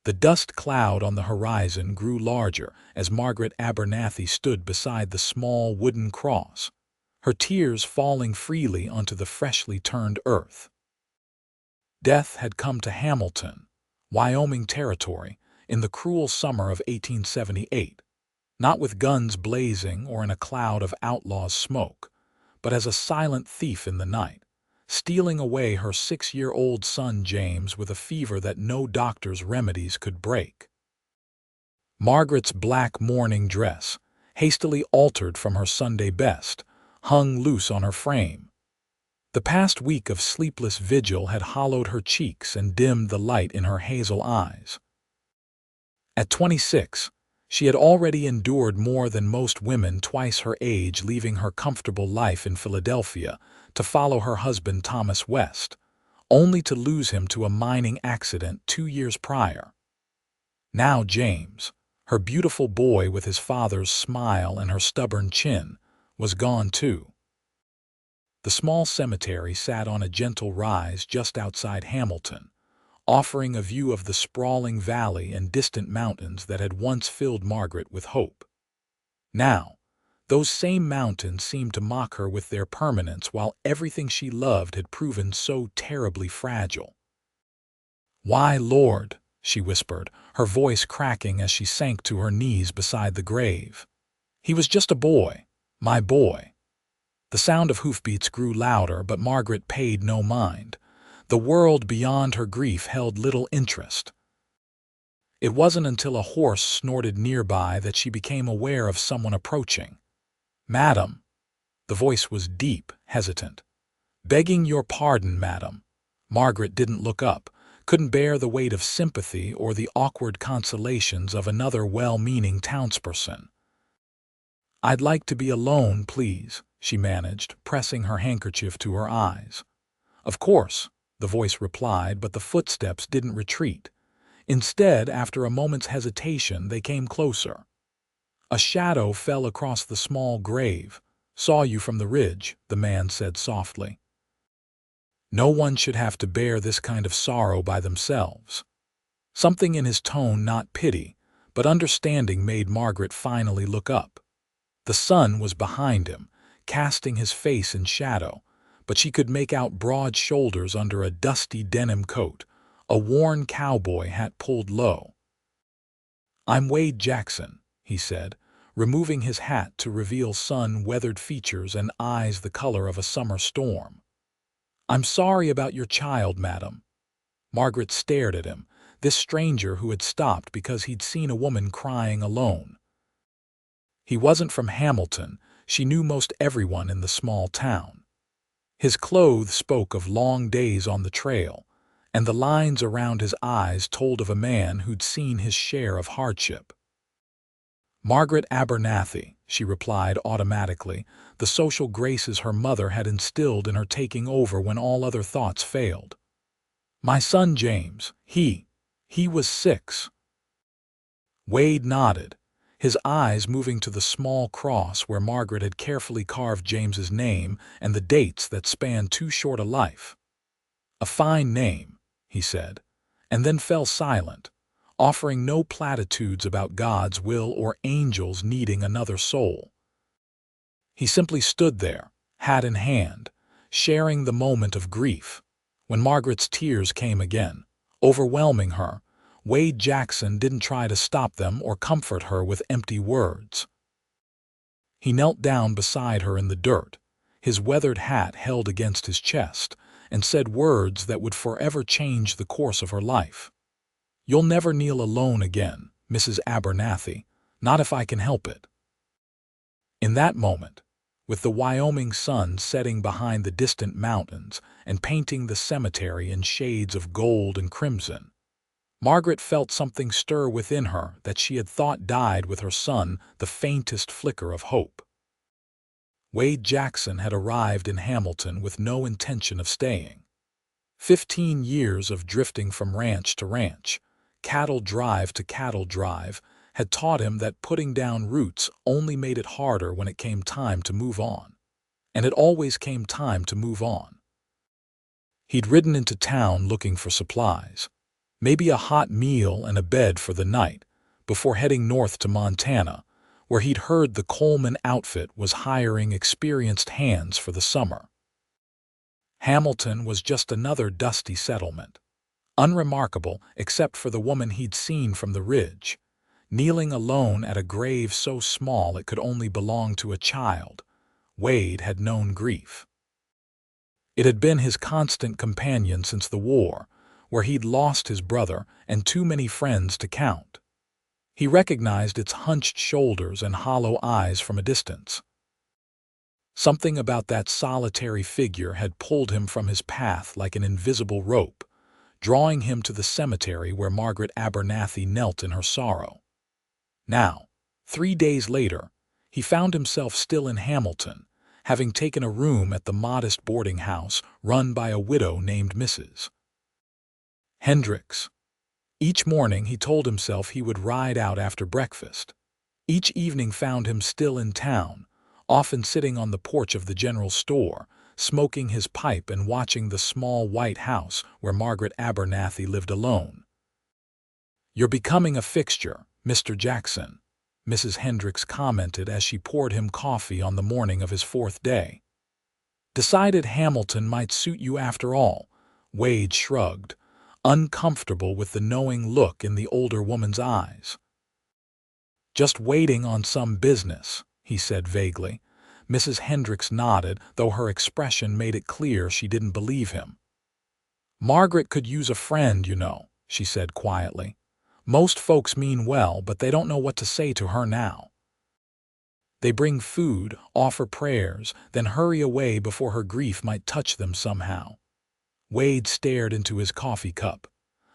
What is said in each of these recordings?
The dust cloud on the horizon grew larger as Margaret Abernathy stood beside the small wooden cross, her tears falling freely onto the freshly turned earth. Death had come to Hamilton, Wyoming Territory, in the cruel summer of 1878, not with guns blazing or in a cloud of outlaws' smoke, but as a silent thief in the night, stealing away her 6-year-old son James with a fever that no doctor's remedies could break. Margaret's black mourning dress, hastily altered from her Sunday best, hung loose on her frame. The past week of sleepless vigil had hollowed her cheeks and dimmed the light in her hazel eyes. At 26, she had already endured more than most women twice her age, leaving her comfortable life in Philadelphia to follow her husband Thomas West, only to lose him to a mining accident 2 years prior. Now James, her beautiful boy with his father's smile and her stubborn chin, was gone too. The small cemetery sat on a gentle rise just outside Hamilton, offering a view of the sprawling valley and distant mountains that had once filled Margaret with hope. Now, those same mountains seemed to mock her with their permanence, while everything she loved had proven so terribly fragile. "Why, Lord," she whispered, her voice cracking as she sank to her knees beside the grave. "He was just a boy, my boy." The sound of hoofbeats grew louder, but Margaret paid no mind. The world beyond her grief held little interest. It wasn't until a horse snorted nearby that she became aware of someone approaching. "Madam." The voice was deep, hesitant. "Begging your pardon, madam." Margaret didn't look up, couldn't bear the weight of sympathy or the awkward consolations of another well-meaning townsperson. "I'd like to be alone, please," she managed, pressing her handkerchief to her eyes. "Of course," the voice replied, but the footsteps didn't retreat. Instead, after a moment's hesitation, they came closer. "A shadow fell across the small grave. Saw you from the ridge," the man said softly. "No one should have to bear this kind of sorrow by themselves." Something in his tone, not pity, but understanding, made Margaret finally look up. The sun was behind him, casting his face in shadow, but she could make out broad shoulders under a dusty denim coat, a worn cowboy hat pulled low. "I'm Wade Jackson," he said, removing his hat to reveal sun-weathered features and eyes the color of a summer storm. "I'm sorry about your child, madam." Margaret stared at him, this stranger who had stopped because he'd seen a woman crying alone. He wasn't from Hamilton. She knew most everyone in the small town. His clothes spoke of long days on the trail, and the lines around his eyes told of a man who'd seen his share of hardship. "Margaret Abernathy," she replied automatically, the social graces her mother had instilled in her taking over when all other thoughts failed. "My son James, he was 6. Wade nodded, his eyes moving to the small cross where Margaret had carefully carved James's name and the dates that spanned too short a life. "A fine name," he said, and then fell silent, offering no platitudes about God's will or angels needing another soul. He simply stood there, hat in hand, sharing the moment of grief. When Margaret's tears came again, overwhelming her, Wade Jackson didn't try to stop them or comfort her with empty words. He knelt down beside her in the dirt, his weathered hat held against his chest, and said words that would forever change the course of her life. "You'll never kneel alone again, Mrs. Abernathy, not if I can help it." In that moment, with the Wyoming sun setting behind the distant mountains and painting the cemetery in shades of gold and crimson, Margaret felt something stir within her that she had thought died with her son, the faintest flicker of hope. Wade Jackson had arrived in Hamilton with no intention of staying. 15 years of drifting from ranch to ranch, cattle drive to cattle drive, had taught him that putting down roots only made it harder when it came time to move on. And it always came time to move on. He'd ridden into town looking for supplies. maybe a hot meal and a bed for the night, before heading north to Montana, where he'd heard the Coleman outfit was hiring experienced hands for the summer. Hamilton was just another dusty settlement, unremarkable except for the woman he'd seen from the ridge, kneeling alone at a grave so small it could only belong to a child. Wade had known grief. It had been his constant companion since the war, where he'd lost his brother and too many friends to count. He recognized its hunched shoulders and hollow eyes from a distance. Something about that solitary figure had pulled him from his path like an invisible rope, drawing him to the cemetery where Margaret Abernathy knelt in her sorrow. Now, 3 days later, he found himself still in Hamilton, having taken a room at the modest boarding house run by a widow named Mrs. Hendricks. Each morning he told himself he would ride out after breakfast. Each evening found him still in town, often sitting on the porch of the general store, smoking his pipe and watching the small white house where Margaret Abernathy lived alone. "You're becoming a fixture, Mr. Jackson," Mrs. Hendricks commented as she poured him coffee on the morning of his 4th day. "Decided Hamilton might suit you after all," Wade shrugged, uncomfortable with the knowing look in the older woman's eyes. "Just waiting on some business," he said vaguely. Mrs. Hendricks nodded, though her expression made it clear she didn't believe him. "Margaret could use a friend, you know," she said quietly. "Most folks mean well, but they don't know what to say to her now. They bring food, offer prayers, then hurry away before her grief might touch them somehow." Wade stared into his coffee cup.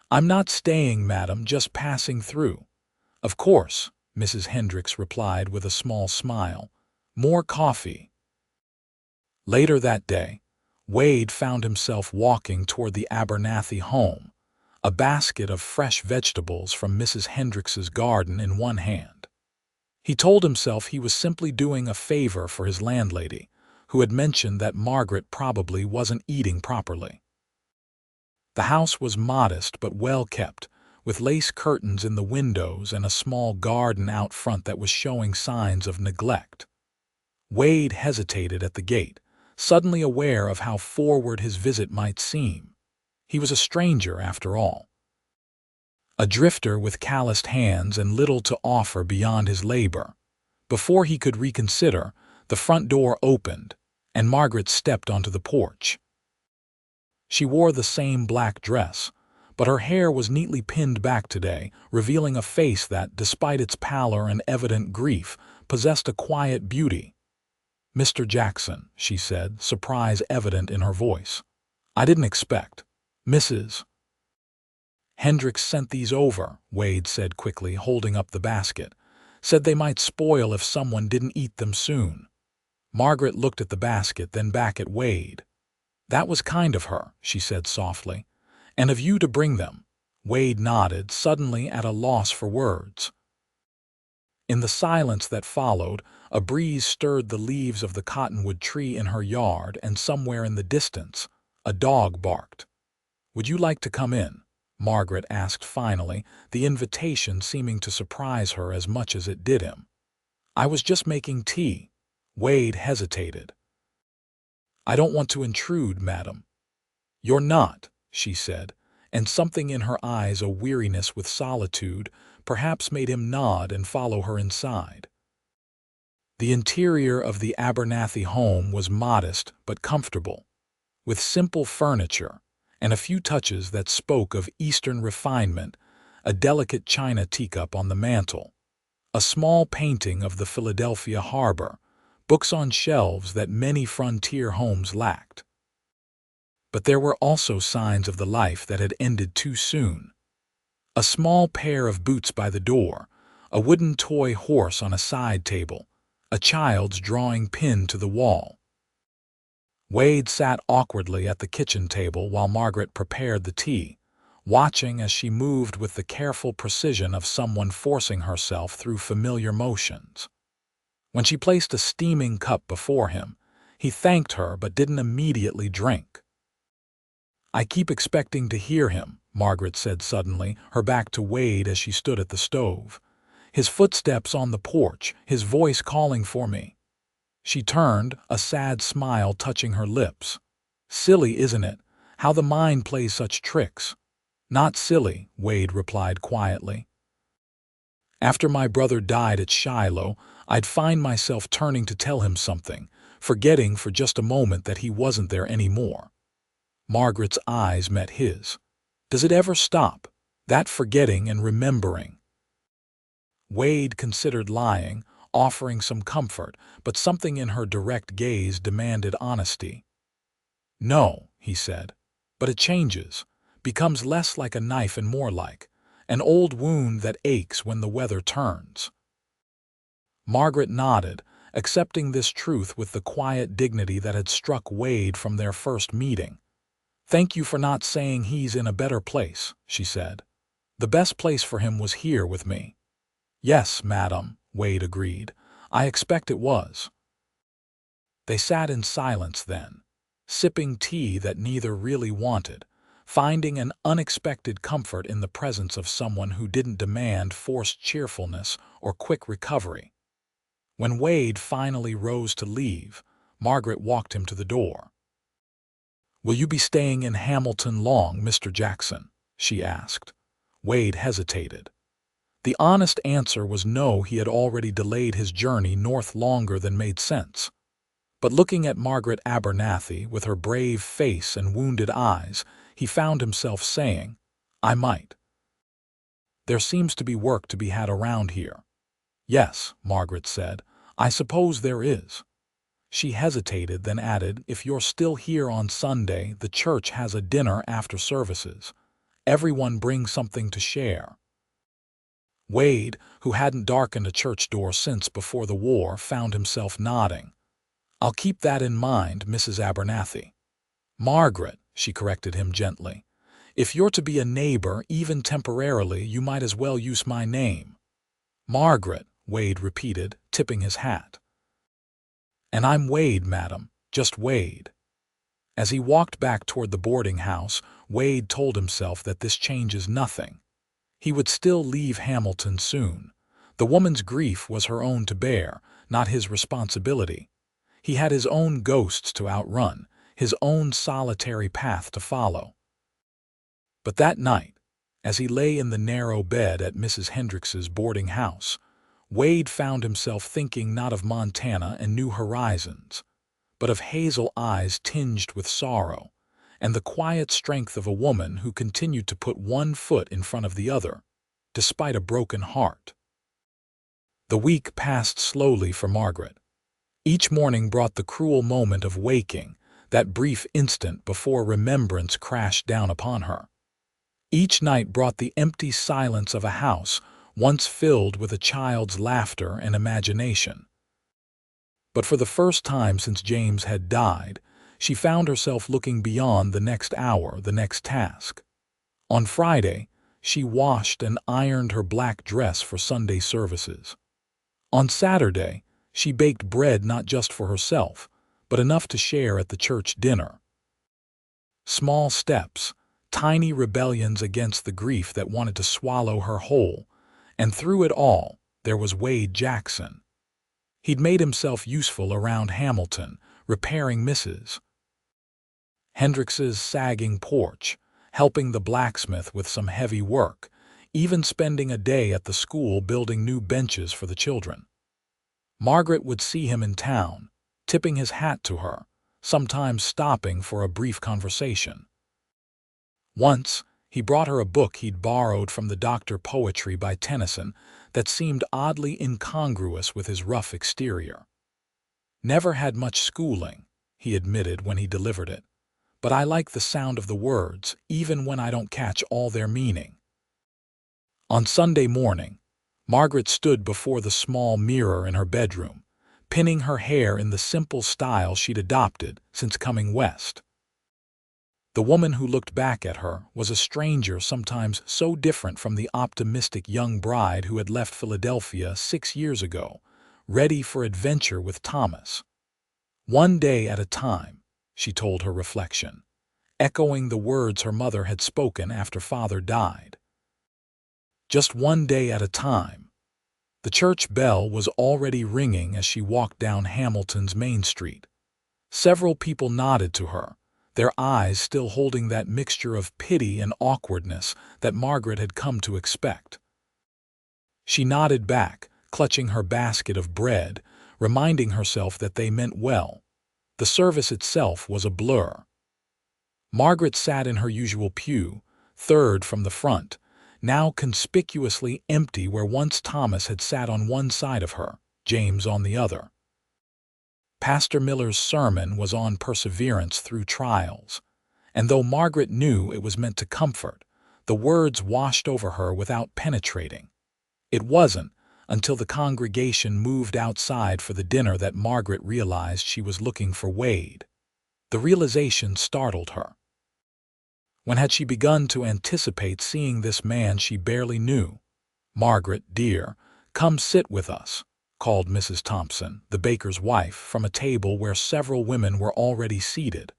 "I'm not staying, madam, just passing through." "Of course," Mrs. Hendricks replied with a small smile. "More coffee." Later that day, Wade found himself walking toward the Abernathy home, a basket of fresh vegetables from Mrs. Hendricks's garden in one hand. He told himself he was simply doing a favor for his landlady, who had mentioned that Margaret probably wasn't eating properly. The house was modest but well kept, with lace curtains in the windows and a small garden out front that was showing signs of neglect. Wade hesitated at the gate, suddenly aware of how forward his visit might seem. He was a stranger, after all. A drifter with calloused hands and little to offer beyond his labor. Before he could reconsider, the front door opened, and Margaret stepped onto the porch. She wore the same black dress, but her hair was neatly pinned back today, revealing a face that, despite its pallor and evident grief, possessed a quiet beauty. "Mr. Jackson," she said, surprise evident in her voice. "I didn't expect. Mrs. Hendricks sent these over," Wade said quickly, holding up the basket. "Said they might spoil if someone didn't eat them soon." Margaret looked at the basket, then back at Wade. "That was kind of her," she said softly. "And of you to bring them." Wade nodded, suddenly at a loss for words. In the silence that followed, a breeze stirred the leaves of the cottonwood tree in her yard, and somewhere in the distance, a dog barked. "Would you like to come in?" Margaret asked finally, the invitation seeming to surprise her as much as it did him. "I was just making tea." Wade hesitated. "I don't want to intrude, madam." "You're not," she said, and something in her eyes, a weariness with solitude, perhaps made him nod and follow her inside. The interior of the Abernathy home was modest but comfortable, with simple furniture and a few touches that spoke of Eastern refinement, a delicate china teacup on the mantel, a small painting of the Philadelphia harbor, books on shelves that many frontier homes lacked. But there were also signs of the life that had ended too soon. A small pair of boots by the door, a wooden toy horse on a side table, a child's drawing pinned to the wall. Wade sat awkwardly at the kitchen table while Margaret prepared the tea, watching as she moved with the careful precision of someone forcing herself through familiar motions. When she placed a steaming cup before him, he thanked her but didn't immediately drink. "I keep expecting to hear him," Margaret said suddenly, her back to Wade as she stood at the stove. His footsteps on the porch, his voice calling for me. She turned, a sad smile touching her lips. Silly, isn't it? How the mind plays such tricks. Not silly, Wade replied quietly. After my brother died at Shiloh, I'd find myself turning to tell him something, forgetting for just a moment that he wasn't there anymore. Margaret's eyes met his. Does it ever stop? That forgetting and remembering. Wade considered lying, offering some comfort, but something in her direct gaze demanded honesty. No, he said, but it changes, becomes less like a knife and more like an old wound that aches when the weather turns. Margaret nodded, accepting this truth with the quiet dignity that had struck Wade from their first meeting. Thank you for not saying he's in a better place, she said. The best place for him was here with me. Yes, madam, Wade agreed. I expect it was. They sat in silence then, sipping tea that neither really wanted, finding an unexpected comfort in the presence of someone who didn't demand forced cheerfulness or quick recovery. When Wade finally rose to leave, Margaret walked him to the door. "Will you be staying in Hamilton long, Mr. Jackson?" she asked. Wade hesitated. The honest answer was no, he had already delayed his journey north longer than made sense. But looking at Margaret Abernathy with her brave face and wounded eyes, he found himself saying, "I might. There seems to be work to be had around here." "Yes," Margaret said, "I suppose there is." She hesitated, then added, "If you're still here on Sunday, the church has a dinner after services. Everyone brings something to share." Wade, who hadn't darkened a church door since before the war, found himself nodding. "I'll keep that in mind, Mrs. Abernathy." "Margaret," she corrected him gently, "if you're to be a neighbor, even temporarily, you might as well use my name." "Margaret," Wade repeated, tipping his hat. "And I'm Wade, madam, just Wade." As he walked back toward the boarding house, Wade told himself that this changes nothing. He would still leave Hamilton soon. The woman's grief was her own to bear, not his responsibility. He had his own ghosts to outrun, his own solitary path to follow. But that night, as he lay in the narrow bed at Mrs. Hendricks's boarding house, Wade found himself thinking not of Montana and new horizons, but of hazel eyes tinged with sorrow, and the quiet strength of a woman who continued to put one foot in front of the other, despite a broken heart. The week passed slowly for Margaret. Each morning brought the cruel moment of waking, that brief instant before remembrance crashed down upon her. Each night brought the empty silence of a house once filled with a child's laughter and imagination. But for the first time since James had died, she found herself looking beyond the next hour, the next task. On Friday, she washed and ironed her black dress for Sunday services. On Saturday, she baked bread not just for herself, but enough to share at the church dinner. Small steps, tiny rebellions against the grief that wanted to swallow her whole, and through it all, there was Wade Jackson. He'd made himself useful around Hamilton, repairing Mrs. Hendricks's sagging porch, helping the blacksmith with some heavy work, even spending a day at the school building new benches for the children. Margaret would see him in town, tipping his hat to her, sometimes stopping for a brief conversation. Once, he brought her a book he'd borrowed from the Dr. Poetry by Tennyson that seemed oddly incongruous with his rough exterior. "Never had much schooling," he admitted when he delivered it, "but I like the sound of the words, even when I don't catch all their meaning." On Sunday morning, Margaret stood before the small mirror in her bedroom, pinning her hair in the simple style she'd adopted since coming west. The woman who looked back at her was a stranger, sometimes so different from the optimistic young bride who had left Philadelphia 6 years ago, ready for adventure with Thomas. "One day at a time," she told her reflection. echoing the words her mother had spoken after father died. Just one day at a time. The church bell was already ringing as she walked down Hamilton's Main Street. Several people nodded to her, their eyes still holding that mixture of pity and awkwardness that Margaret had come to expect. She nodded back, clutching her basket of bread, reminding herself that they meant well. The service itself was a blur. Margaret sat in her usual pew, third from the front, now conspicuously empty where once Thomas had sat on one side of her, James on the other. Pastor Miller's sermon was on perseverance through trials, and though Margaret knew it was meant to comfort, the words washed over her without penetrating. It wasn't until the congregation moved outside for the dinner that Margaret realized she was looking for Wade. The realization startled her. When had she begun to anticipate seeing this man she barely knew? "Margaret, dear, come sit with us," called Mrs. Thompson, the baker's wife, from a table where several women were already seated.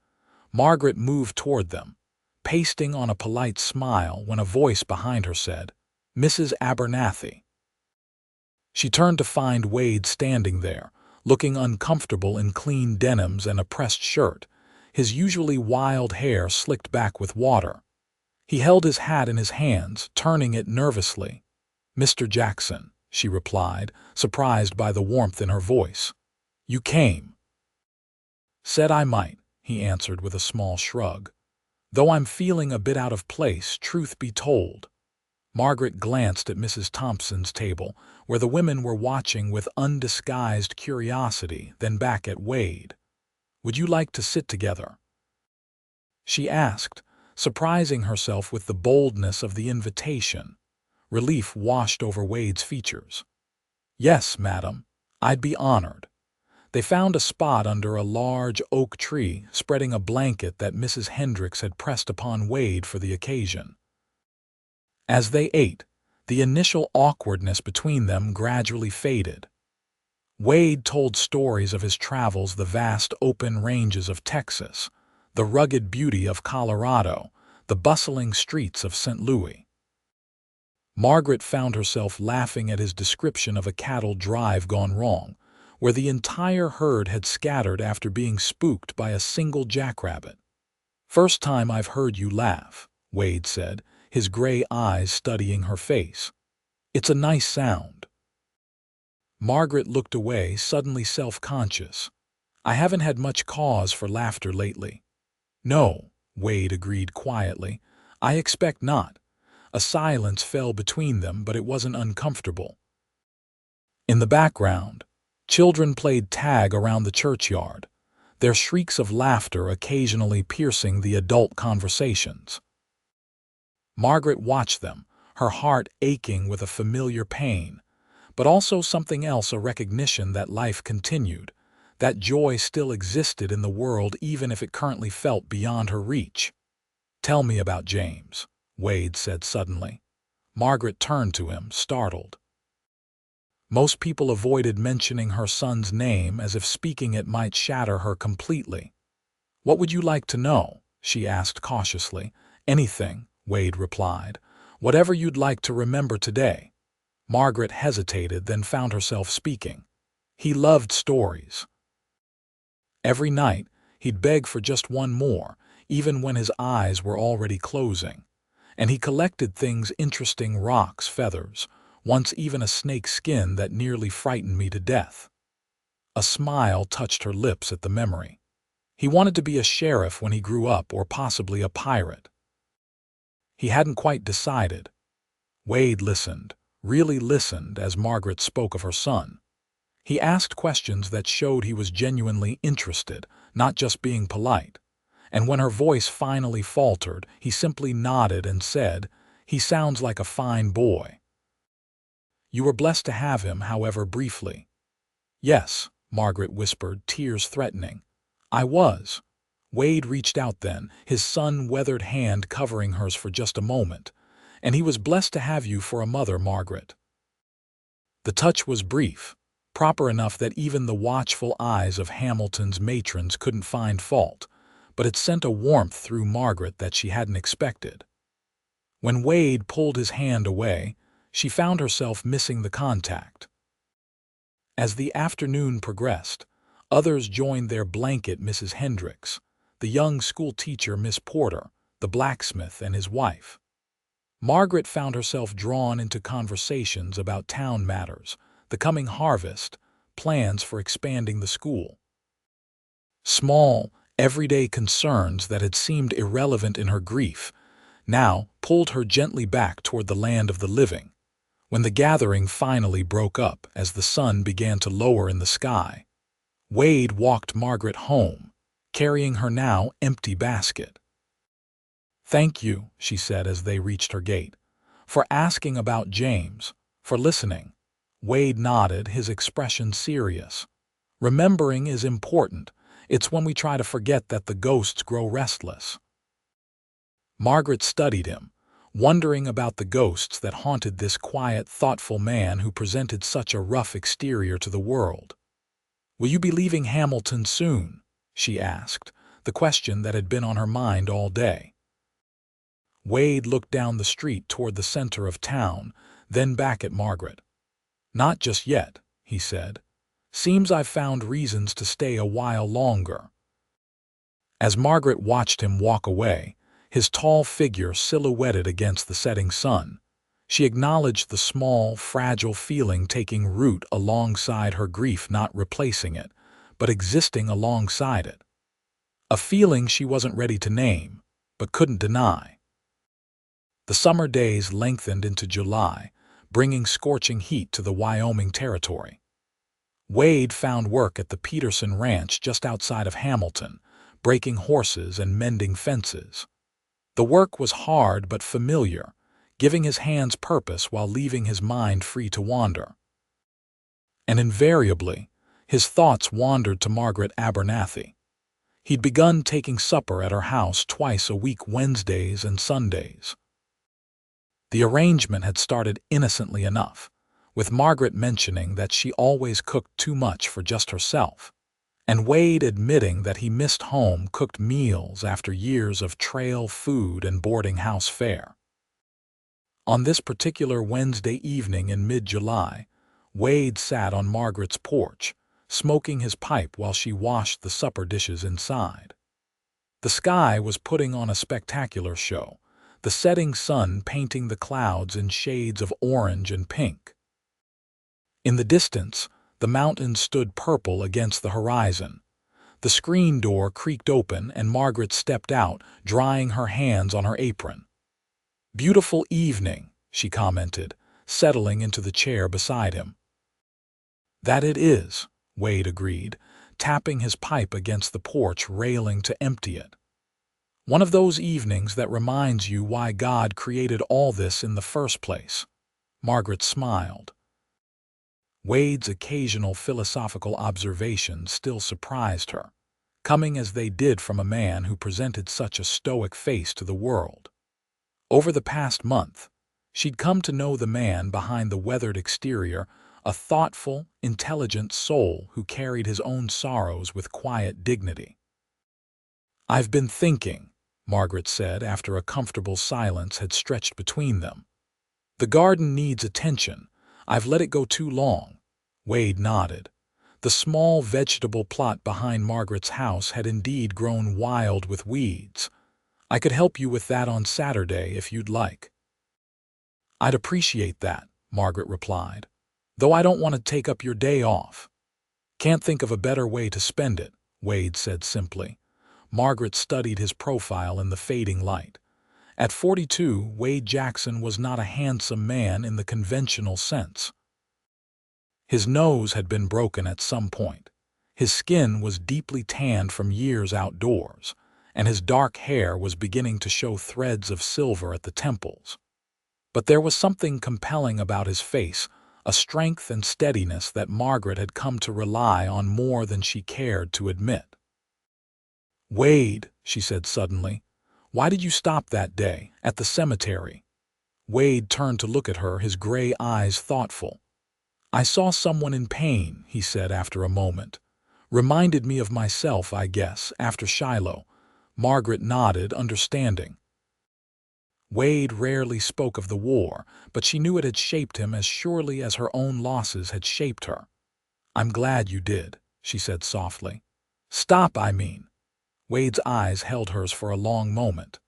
Margaret moved toward them, pasting on a polite smile when a voice behind her said, "Mrs. Abernathy." She turned to find Wade standing there, looking uncomfortable in clean denims and a pressed shirt, his usually wild hair slicked back with water. He held his hat in his hands, turning it nervously. "Mr. Jackson," she replied, surprised by the warmth in her voice. "You came." "Said I might," he answered with a small shrug. "Though I'm feeling a bit out of place, truth be told." Margaret glanced at Mrs. Thompson's table, where the women were watching with undisguised curiosity, then back at Wade. "Would you like to sit together?" she asked, surprising herself with the boldness of the invitation. Relief washed over Wade's features. "Yes, madam, I'd be honored." They found a spot under a large oak tree, spreading a blanket that Mrs. Hendricks had pressed upon Wade for the occasion. As they ate, the initial awkwardness between them gradually faded. Wade told stories of his travels, the vast open ranges of Texas, the rugged beauty of Colorado, the bustling streets of St. Louis. Margaret found herself laughing at his description of a cattle drive gone wrong, where the entire herd had scattered after being spooked by a single jackrabbit. "First time I've heard you laugh," Wade said, his gray eyes studying her face. "It's a nice sound." Margaret looked away, suddenly self-conscious. "I haven't had much cause for laughter lately." "No," Wade agreed quietly. "I expect not." A silence fell between them, but it wasn't uncomfortable. In the background, children played tag around the churchyard, their shrieks of laughter occasionally piercing the adult conversations. Margaret watched them, her heart aching with a familiar pain, but also something else, a recognition that life continued, that joy still existed in the world even if it currently felt beyond her reach. "Tell me about James," Wade said suddenly. Margaret turned to him, startled. Most people avoided mentioning her son's name as if speaking it might shatter her completely. "What would you like to know?" she asked cautiously. "Anything," Wade replied. "Whatever you'd like to remember today." Margaret hesitated, then found herself speaking. "He loved stories. Every night, he'd beg for just one more, even when his eyes were already closing. And he collected things, interesting rocks, feathers, once even a snake's skin that nearly frightened me to death." A smile touched her lips at the memory. "He wanted to be a sheriff when he grew up, or possibly a pirate." He hadn't quite decided. Wade listened, really listened, as Margaret spoke of her son. He asked questions that showed he was genuinely interested, not just being polite. And when her voice finally faltered, he simply nodded and said, "He sounds like a fine boy." "You were blessed to have him, however briefly." "Yes," Margaret whispered, tears threatening. "I was." Wade reached out then, his sun-weathered hand covering hers for just a moment. "And he was blessed to have you for a mother, Margaret." The touch was brief, proper enough that even the watchful eyes of Hamilton's matrons couldn't find fault, but it sent a warmth through Margaret that she hadn't expected. When Wade pulled his hand away, she found herself missing the contact. As the afternoon progressed, others joined their blanket Mrs. Hendricks, the young school teacher Miss Porter, the blacksmith and his wife. Margaret found herself drawn into conversations about town matters, the coming harvest, plans for expanding the school. Small, everyday concerns that had seemed irrelevant in her grief now pulled her gently back toward the land of the living. When the gathering finally broke up as the sun began to lower in the sky, Wade walked Margaret home, carrying her now empty basket. "Thank you," she said as they reached her gate, "for asking about James, for listening." Wade nodded, his expression serious. "Remembering is important. It's when we try to forget that the ghosts grow restless." Margaret studied him, wondering about the ghosts that haunted this quiet, thoughtful man who presented such a rough exterior to the world. "Will you be leaving Hamilton soon?" she asked, the question that had been on her mind all day. Wade looked down the street toward the center of town, then back at Margaret. "Not just yet," he said. "Seems I've found reasons to stay a while longer." As Margaret watched him walk away, his tall figure silhouetted against the setting sun, she acknowledged the small, fragile feeling taking root alongside her grief, not replacing it, but existing alongside it. A feeling she wasn't ready to name, but couldn't deny. The summer days lengthened into July, bringing scorching heat to the Wyoming Territory. Wade found work at the Peterson Ranch just outside of Hamilton, breaking horses and mending fences. The work was hard but familiar, giving his hands purpose while leaving his mind free to wander. And invariably, his thoughts wandered to Margaret Abernathy. He'd begun taking supper at her house twice a week, Wednesdays and Sundays. The arrangement had started innocently enough, with Margaret mentioning that she always cooked too much for just herself, and Wade admitting that he missed home-cooked meals after years of trail food and boarding house fare. On this particular Wednesday evening in mid-July, Wade sat on Margaret's porch, smoking his pipe while she washed the supper dishes inside. The sky was putting on a spectacular show, the setting sun painting the clouds in shades of orange and pink. In the distance, the mountains stood purple against the horizon. The screen door creaked open and Margaret stepped out, drying her hands on her apron. "Beautiful evening," she commented, settling into the chair beside him. "That it is," Wade agreed, tapping his pipe against the porch railing to empty it. "One of those evenings that reminds you why God created all this in the first place." Margaret smiled. Wade's occasional philosophical observations still surprised her, coming as they did from a man who presented such a stoic face to the world. Over the past month, she'd come to know the man behind the weathered exterior, a thoughtful, intelligent soul who carried his own sorrows with quiet dignity. "I've been thinking," Margaret said after a comfortable silence had stretched between them. "The garden needs attention. I've let it go too long." Wade nodded. The small vegetable plot behind Margaret's house had indeed grown wild with weeds. "I could help you with that on Saturday if you'd like." "I'd appreciate that," Margaret replied, "though I don't want to take up your day off." "Can't think of a better way to spend it," Wade said simply. Margaret studied his profile in the fading light. At 42, Wade Jackson was not a handsome man in the conventional sense. His nose had been broken at some point. His skin was deeply tanned from years outdoors, and his dark hair was beginning to show threads of silver at the temples. But there was something compelling about his face, a strength and steadiness that Margaret had come to rely on more than she cared to admit. "Wade," she said suddenly, "why did you stop that day, at the cemetery?" Wade turned to look at her, his gray eyes thoughtful. "I saw someone in pain," he said after a moment. "Reminded me of myself, I guess, after Shiloh. Margaret nodded, understanding. Wade rarely spoke of the war, but she knew it had shaped him as surely as her own losses had shaped her. "I'm glad you did," she said softly. "Stop, I mean." Wade's eyes held hers for a long moment.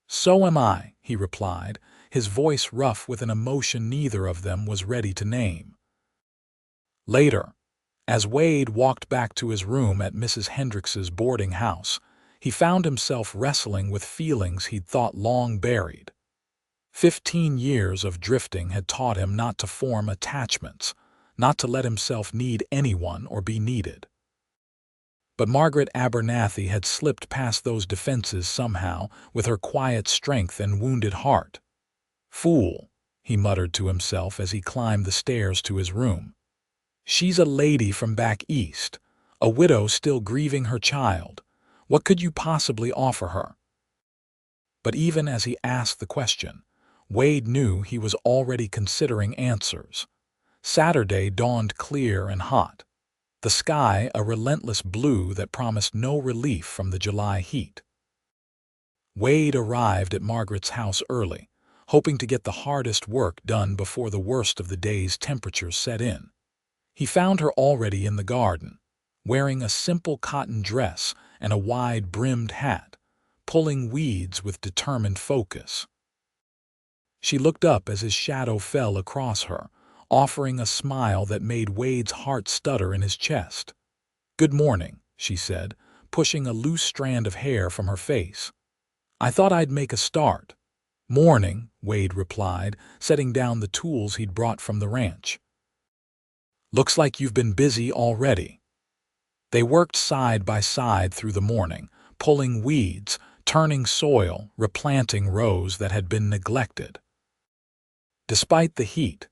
"So am I," he replied, his voice rough with an emotion neither of them was ready to name. Later, as Wade walked back to his room at Mrs. Hendricks's boarding house, he found himself wrestling with feelings he'd thought long buried. 15 years of drifting had taught him not to form attachments, not to let himself need anyone or be needed. But Margaret Abernathy had slipped past those defenses somehow, with her quiet strength and wounded heart. "Fool," he muttered to himself as he climbed the stairs to his room. "She's a lady from back east, a widow still grieving her child. What could you possibly offer her?" But even as he asked the question, Wade knew he was already considering answers. Saturday dawned clear and hot, the sky a relentless blue that promised no relief from the July heat. Wade arrived at Margaret's house early, hoping to get the hardest work done before the worst of the day's temperatures set in. He found her already in the garden, wearing a simple cotton dress and a wide-brimmed hat, pulling weeds with determined focus. She looked up as his shadow fell across her, offering a smile that made Wade's heart stutter in his chest. "Good morning," she said, pushing a loose strand of hair from her face. "I thought I'd make a start." "Morning," Wade replied, setting down the tools he'd brought from the ranch. "Looks like you've been busy already." They worked side by side through the morning, pulling weeds, turning soil, replanting rows that had been neglected. Despite the heat,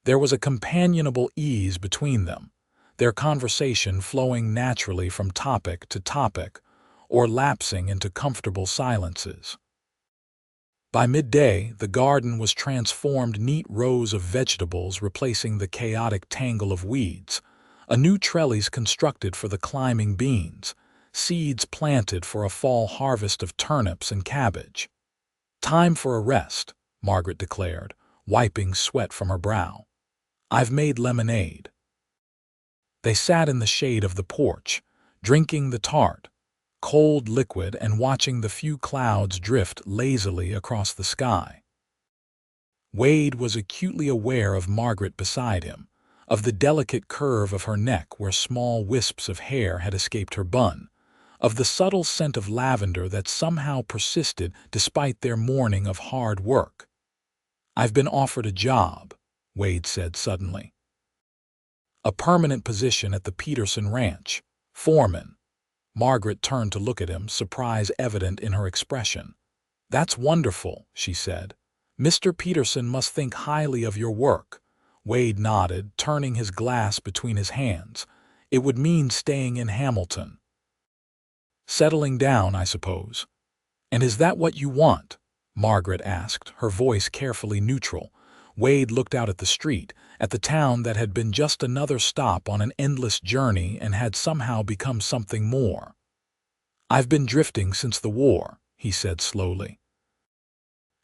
there was a companionable ease between them, their conversation flowing naturally from topic to topic, or lapsing into comfortable silences. By midday, the garden was transformed, neat rows of vegetables replacing the chaotic tangle of weeds, a new trellis constructed for the climbing beans, seeds planted for a fall harvest of turnips and cabbage. "Time for a rest," Margaret declared, wiping sweat from her brow. "I've made lemonade." They sat in the shade of the porch, drinking the tart, cold liquid and watching the few clouds drift lazily across the sky. Wade was acutely aware of Margaret beside him, of the delicate curve of her neck where small wisps of hair had escaped her bun, of the subtle scent of lavender that somehow persisted despite their morning of hard work. "I've been offered a job," Wade said suddenly. "A permanent position at the Peterson Ranch, foreman." Margaret turned to look at him, surprise evident in her expression. "That's wonderful," she said. "Mr. Peterson must think highly of your work." Wade nodded, turning his glass between his hands. "It would mean staying in Hamilton." "Settling down, I suppose." "And is that what you want?" Margaret asked, her voice carefully neutral. Wade looked out at the street, at the town that had been just another stop on an endless journey and had somehow become something more. "I've been drifting since the war," he said slowly.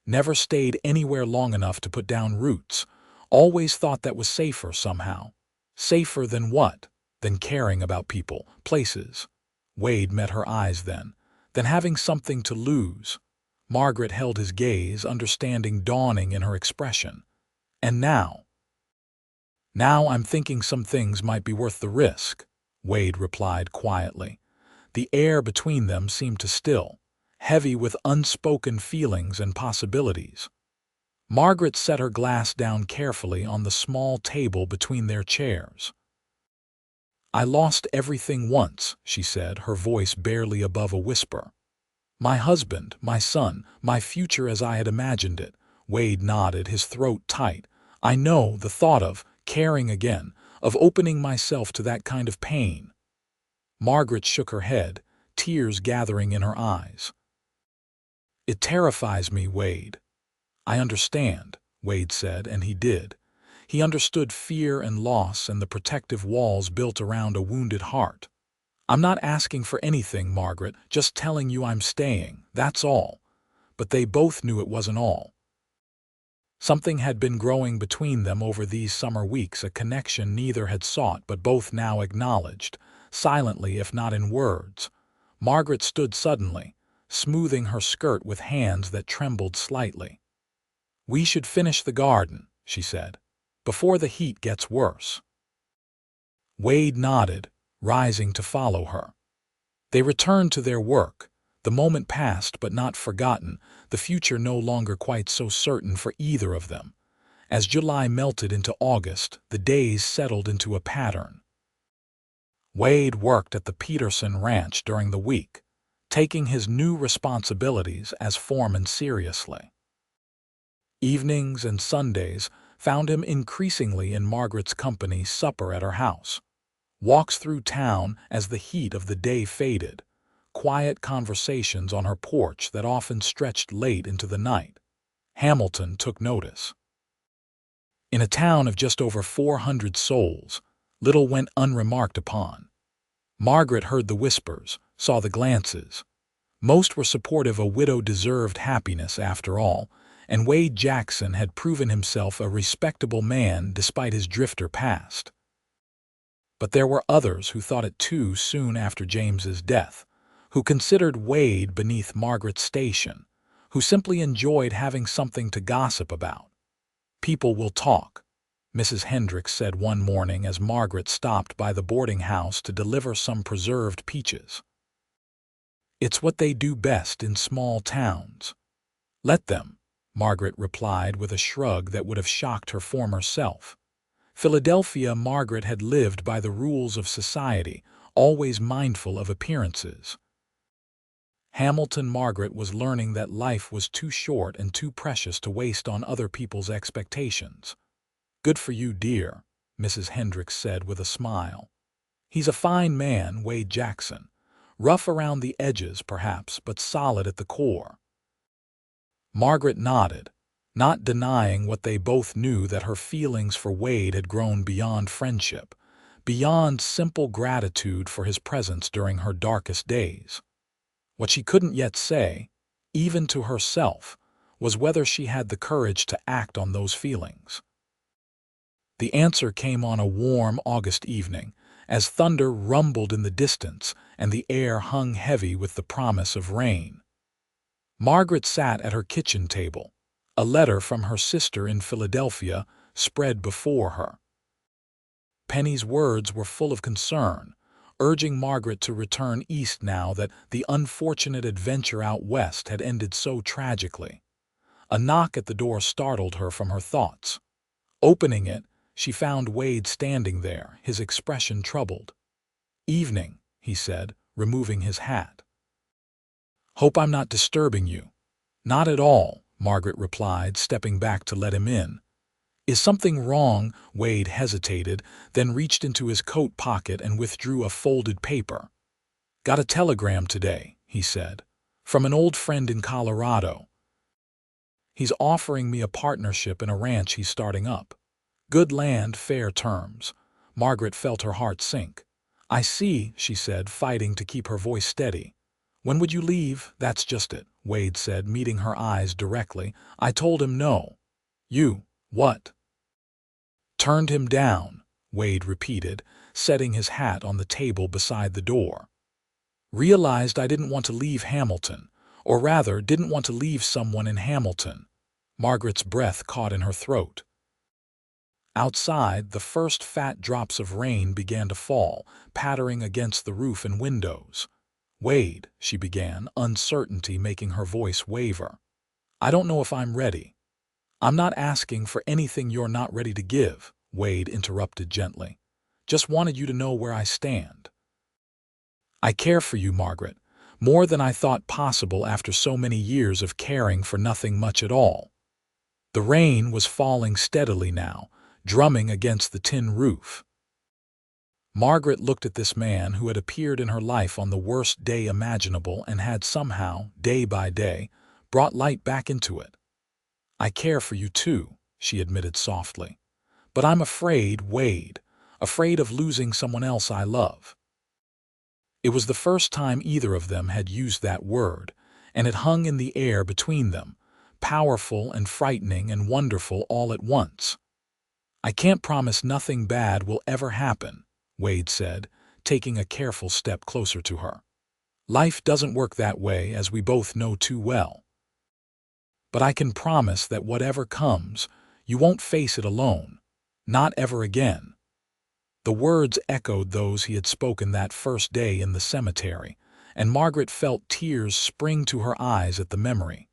"Never stayed anywhere long enough to put down roots. Always thought that was safer somehow." "Safer than what?" "Than caring about people, places." Wade met her eyes then. "Than having something to lose." Margaret held his gaze, understanding dawning in her expression. "And now?" "Now I'm thinking some things might be worth the risk," Wade replied quietly. The air between them seemed to still, heavy with unspoken feelings and possibilities. Margaret set her glass down carefully on the small table between their chairs. "I lost everything once," she said, her voice barely above a whisper. "My husband, my son, my future as I had imagined it." Wade nodded, his throat tight. "I know the thought of caring again, of opening myself to that kind of pain." Margaret shook her head, tears gathering in her eyes. "It terrifies me, Wade." "I understand," Wade said, and he did. He understood fear and loss and the protective walls built around a wounded heart. I'm not asking for anything, Margaret, just telling you I'm staying, that's all. But they both knew it wasn't all. Something had been growing between them over these summer weeks, a connection neither had sought but both now acknowledged, silently if not in words. Margaret stood suddenly, smoothing her skirt with hands that trembled slightly. "We should finish the garden," she said, "before the heat gets worse." Wade nodded, rising to follow her. They returned to their work. The moment passed but not forgotten, the future no longer quite so certain for either of them. As July melted into August, the days settled into a pattern. Wade worked at the Peterson Ranch during the week, taking his new responsibilities as foreman seriously. Evenings and Sundays found him increasingly in Margaret's company, supper at her house, walks through town as the heat of the day faded, quiet conversations on her porch that often stretched late into the night. Hamilton took notice. In a town of just over 400 souls, little went unremarked upon. Margaret heard the whispers, saw the glances. Most were supportive a widow deserved happiness after all, and Wade Jackson had proven himself a respectable man despite his drifter past. But there were others who thought it too soon after James's death, who considered Wade beneath Margaret's station, who simply enjoyed having something to gossip about. "People will talk," Mrs. Hendricks said one morning as Margaret stopped by the boarding house to deliver some preserved peaches. "It's what they do best in small towns." "Let them," Margaret replied with a shrug that would have shocked her former self. Philadelphia, Margaret had lived by the rules of society, always mindful of appearances. Hamilton, Margaret was learning that life was too short and too precious to waste on other people's expectations. "Good for you, dear," Mrs. Hendricks said with a smile. "He's a fine man, Wade Jackson. Rough around the edges, perhaps, but solid at the core." Margaret nodded, not denying what they both knew, that her feelings for Wade had grown beyond friendship, beyond simple gratitude for his presence during her darkest days. What she couldn't yet say, even to herself, was whether she had the courage to act on those feelings. The answer came on a warm August evening, as thunder rumbled in the distance and the air hung heavy with the promise of rain. Margaret sat at her kitchen table, a letter from her sister in Philadelphia spread before her. Penny's words were full of concern, urging Margaret to return east now that the unfortunate adventure out west had ended so tragically. A knock at the door startled her from her thoughts. Opening it, she found Wade standing there, his expression troubled. "Evening," he said, removing his hat. "Hope I'm not disturbing you." "Not at all," Margaret replied, stepping back to let him in. "Is something wrong?" Wade hesitated, then reached into his coat pocket and withdrew a folded paper. "Got a telegram today," he said, "from an old friend in Colorado. He's offering me a partnership in a ranch he's starting up. Good land, fair terms." Margaret felt her heart sink. "I see," she said, fighting to keep her voice steady. "When would you leave?" "That's just it," Wade said, meeting her eyes directly. "I told him no." "You, what?" "Turned him down," Wade repeated, setting his hat on the table beside the door. "Realized I didn't want to leave Hamilton, or rather, didn't want to leave someone in Hamilton." Margaret's breath caught in her throat. Outside, the first fat drops of rain began to fall, pattering against the roof and windows. "Wade," she began, uncertainty making her voice waver. "I don't know if I'm ready." "I'm not asking for anything you're not ready to give," Wade interrupted gently. "Just wanted you to know where I stand." "I care for you, Margaret, more than I thought possible after so many years of caring for nothing much at all." The rain was falling steadily now, drumming against the tin roof. Margaret looked at this man who had appeared in her life on the worst day imaginable and had somehow, day by day, brought light back into it. "I care for you too," she admitted softly. "But I'm afraid, Wade, afraid of losing someone else I love." It was the first time either of them had used that word, and it hung in the air between them, powerful and frightening and wonderful all at once. "I can't promise nothing bad will ever happen," Wade said, taking a careful step closer to her. "Life doesn't work that way, as we both know too well. But I can promise that whatever comes, you won't face it alone. Not ever again." The words echoed those he had spoken that first day in the cemetery, and Margaret felt tears spring to her eyes at the memory.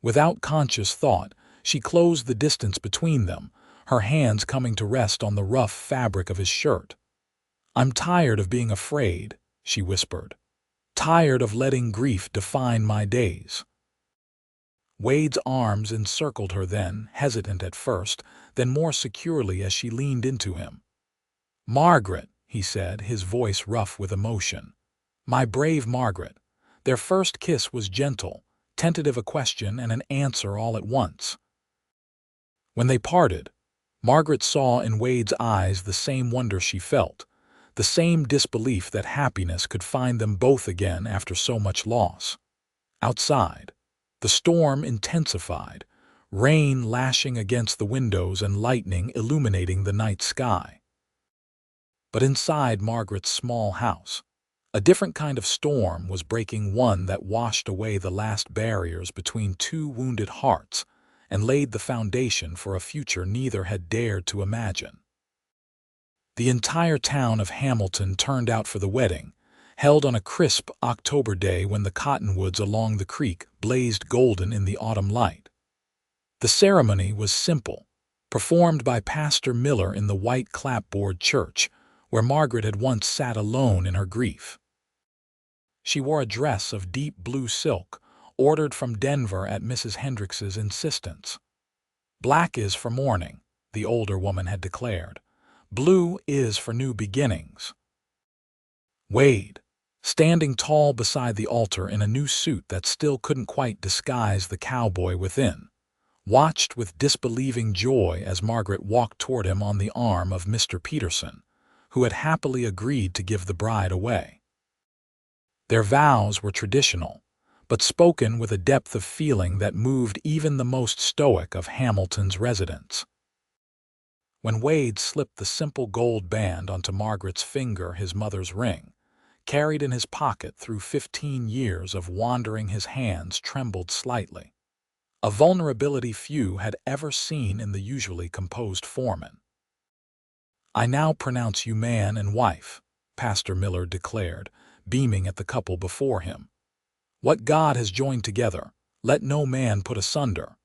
Without conscious thought, she closed the distance between them, her hands coming to rest on the rough fabric of his shirt. "I'm tired of being afraid," she whispered. "Tired of letting grief define my days." Wade's arms encircled her then, hesitant at first, then more securely as she leaned into him. "Margaret," he said, his voice rough with emotion. "My brave Margaret." Their first kiss was gentle, tentative, a question and an answer all at once. When they parted, Margaret saw in Wade's eyes the same wonder she felt, the same disbelief that happiness could find them both again after so much loss. Outside, the storm intensified, rain lashing against the windows and lightning illuminating the night sky. But inside Margaret's small house, a different kind of storm was breaking, one that washed away the last barriers between two wounded hearts and laid the foundation for a future neither had dared to imagine. The entire town of Hamilton turned out for the wedding, held on a crisp October day when the cottonwoods along the creek blazed golden in the autumn light. The ceremony was simple, performed by Pastor Miller in the white clapboard church, where Margaret had once sat alone in her grief. She wore a dress of deep blue silk, ordered from Denver at Mrs. Hendricks's insistence. "Black is for mourning," the older woman had declared. "Blue is for new beginnings." Wade, standing tall beside the altar in a new suit that still couldn't quite disguise the cowboy within, watched with disbelieving joy as Margaret walked toward him on the arm of Mr. Peterson, who had happily agreed to give the bride away. Their vows were traditional, but spoken with a depth of feeling that moved even the most stoic of Hamilton's residents. When Wade slipped the simple gold band onto Margaret's finger, his mother's ring, carried in his pocket through 15 years of wandering, his hands trembled slightly, a vulnerability few had ever seen in the usually composed foreman. "I now pronounce you man and wife," Pastor Miller declared, beaming at the couple before him. "What God has joined together, let no man put asunder."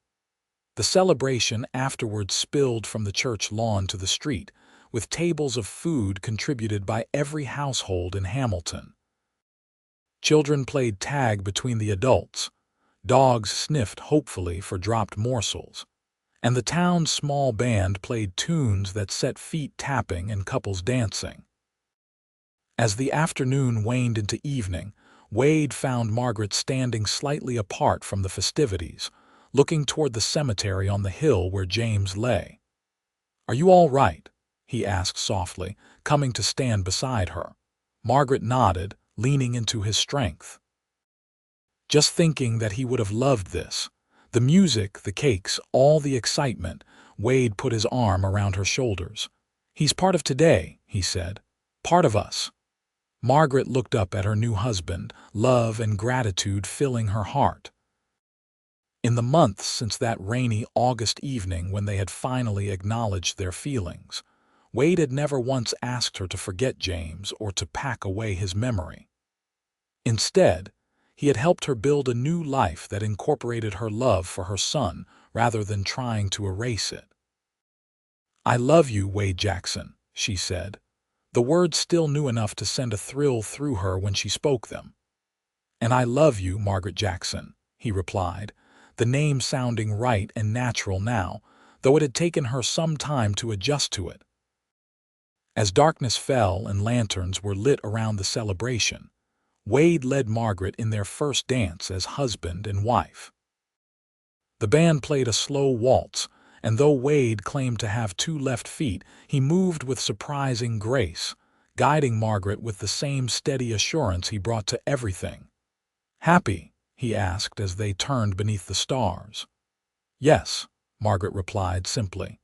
The celebration afterwards spilled from the church lawn to the street, with tables of food contributed by every household in Hamilton. Children played tag between the adults, dogs sniffed hopefully for dropped morsels, and the town's small band played tunes that set feet tapping and couples dancing. As the afternoon waned into evening, Wade found Margaret standing slightly apart from the festivities, looking toward the cemetery on the hill where James lay. "Are you all right?" he asked softly, coming to stand beside her. Margaret nodded, leaning into his strength. "Just thinking that he would have loved this. The music, the cakes, all the excitement." Wade put his arm around her shoulders. "He's part of today," he said. "Part of us." Margaret looked up at her new husband, love and gratitude filling her heart. In the months since that rainy August evening when they had finally acknowledged their feelings, Wade had never once asked her to forget James or to pack away his memory. Instead, he had helped her build a new life that incorporated her love for her son rather than trying to erase it. "I love you, Wade Jackson," she said, the words still new enough to send a thrill through her when she spoke them. "And I love you, Margaret Jackson," he replied, the name sounding right and natural now, though it had taken her some time to adjust to it. As darkness fell and lanterns were lit around the celebration, Wade led Margaret in their first dance as husband and wife. The band played a slow waltz, and though Wade claimed to have two left feet, he moved with surprising grace, guiding Margaret with the same steady assurance he brought to everything. "Happy?" he asked as they turned beneath the stars. "Yes," Margaret replied simply.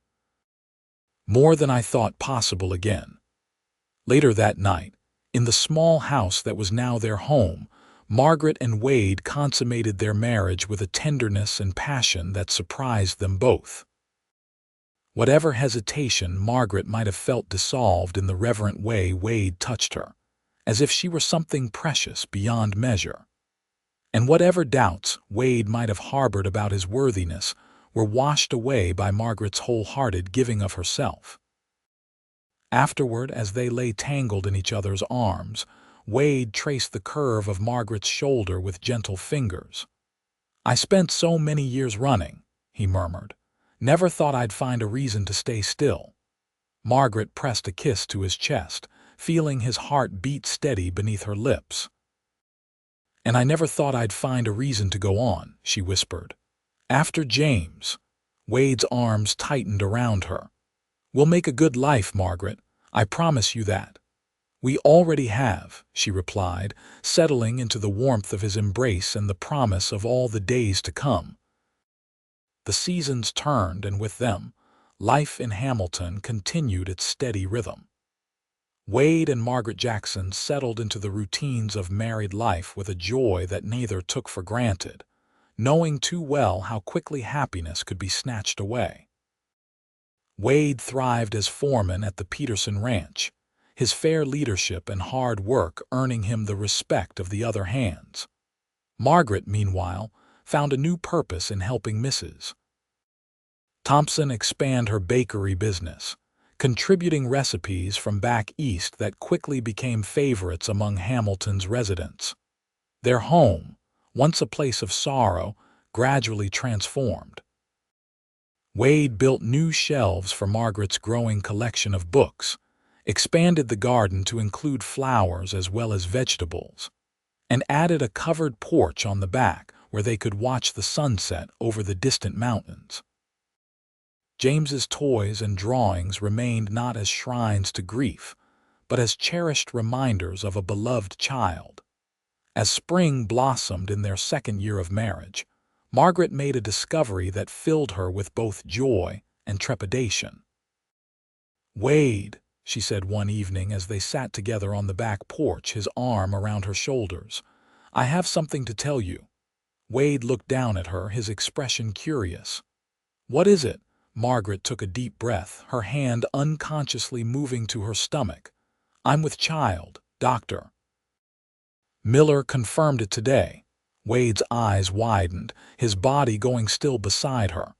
"More than I thought possible again." Later that night, in the small house that was now their home, Margaret and Wade consummated their marriage with a tenderness and passion that surprised them both. Whatever hesitation Margaret might have felt dissolved in the reverent way Wade touched her, as if she were something precious beyond measure. And whatever doubts Wade might have harbored about his worthiness were washed away by Margaret's wholehearted giving of herself. Afterward, as they lay tangled in each other's arms, Wade traced the curve of Margaret's shoulder with gentle fingers. "I spent so many years running," he murmured. "Never thought I'd find a reason to stay still." Margaret pressed a kiss to his chest, feeling his heart beat steady beneath her lips. "And I never thought I'd find a reason to go on," she whispered. "After James." Wade's arms tightened around her. "We'll make a good life, Margaret. I promise you that." "We already have," she replied, settling into the warmth of his embrace and the promise of all the days to come. The seasons turned, and with them, life in Hamilton continued its steady rhythm. Wade and Margaret Jackson settled into the routines of married life with a joy that neither took for granted, knowing too well how quickly happiness could be snatched away. Wade thrived as foreman at the Peterson Ranch, his fair leadership and hard work earning him the respect of the other hands. Margaret, meanwhile, found a new purpose in helping Mrs. Thompson expand her bakery business, contributing recipes from back east that quickly became favorites among Hamilton's residents. Their home, once a place of sorrow, gradually transformed. Wade built new shelves for Margaret's growing collection of books, expanded the garden to include flowers as well as vegetables, and added a covered porch on the back where they could watch the sunset over the distant mountains. James's toys and drawings remained not as shrines to grief, but as cherished reminders of a beloved child. As spring blossomed in their second year of marriage, Margaret made a discovery that filled her with both joy and trepidation. "Wade," she said one evening as they sat together on the back porch, his arm around her shoulders, "I have something to tell you." Wade looked down at her, his expression curious. "What is it?" Margaret took a deep breath, her hand unconsciously moving to her stomach. "I'm with child, Doctor Miller confirmed it today." Wade's eyes widened, his body going still beside her.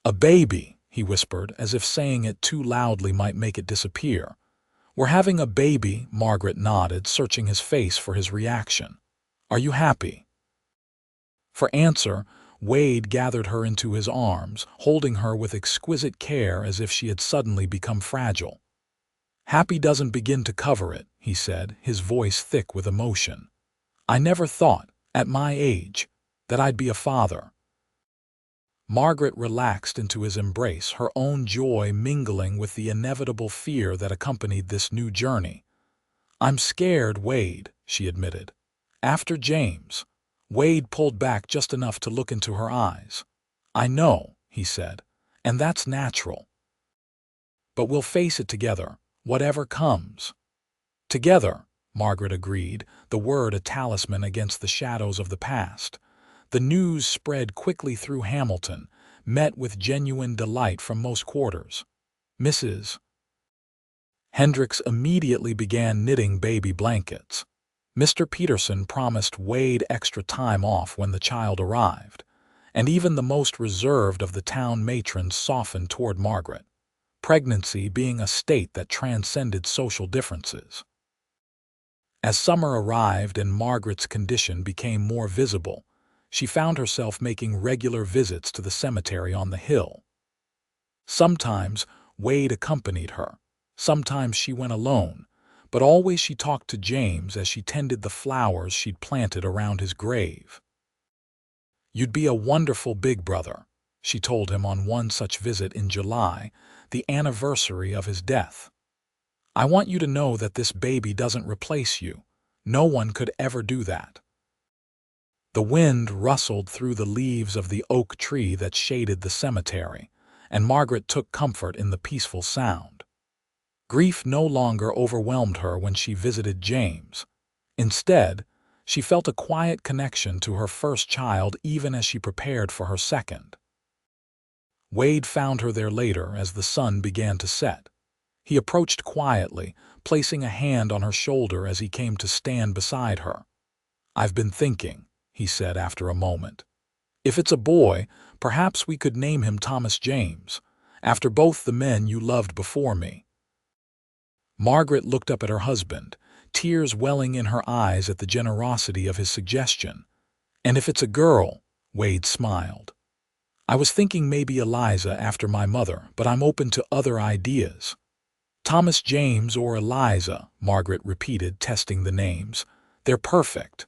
"A baby," he whispered, as if saying it too loudly might make it disappear. "We're having a baby," Margaret nodded, searching his face for his reaction. "Are you happy?" For answer, Wade gathered her into his arms, holding her with exquisite care as if she had suddenly become fragile. "Happy doesn't begin to cover it," he said, his voice thick with emotion. "I never thought, at my age, that I'd be a father." Margaret relaxed into his embrace, her own joy mingling with the inevitable fear that accompanied this new journey. "I'm scared, Wade," she admitted. "After James." Wade pulled back just enough to look into her eyes. "I know," he said, "and that's natural. But we'll face it together, whatever comes." "Together," Margaret agreed, the word a talisman against the shadows of the past. The news spread quickly through Hamilton, met with genuine delight from most quarters. Mrs. Hendricks immediately began knitting baby blankets. Mr. Peterson promised Wade extra time off when the child arrived, and even the most reserved of the town matrons softened toward Margaret, pregnancy being a state that transcended social differences. As summer arrived and Margaret's condition became more visible, she found herself making regular visits to the cemetery on the hill. Sometimes Wade accompanied her, sometimes she went alone, but always she talked to James as she tended the flowers she'd planted around his grave. "You'd be a wonderful big brother," she told him on one such visit in July, the anniversary of his death. I want you to know that this baby doesn't replace you. No one could ever do that." The wind rustled through the leaves of the oak tree that shaded the cemetery, and Margaret took comfort in the peaceful sound. Grief no longer overwhelmed her when she visited James. Instead, she felt a quiet connection to her first child even as she prepared for her second. Wade found her there later as the sun began to set. He approached quietly, placing a hand on her shoulder as he came to stand beside her. "I've been thinking," he said after a moment. "If it's a boy, perhaps we could name him Thomas James, after both the men you loved before me." Margaret looked up at her husband, tears welling in her eyes at the generosity of his suggestion. "And if it's a girl," Wade smiled. "I was thinking maybe Eliza after my mother, but I'm open to other ideas." "Thomas James or Eliza," Margaret repeated, testing the names. "They're perfect."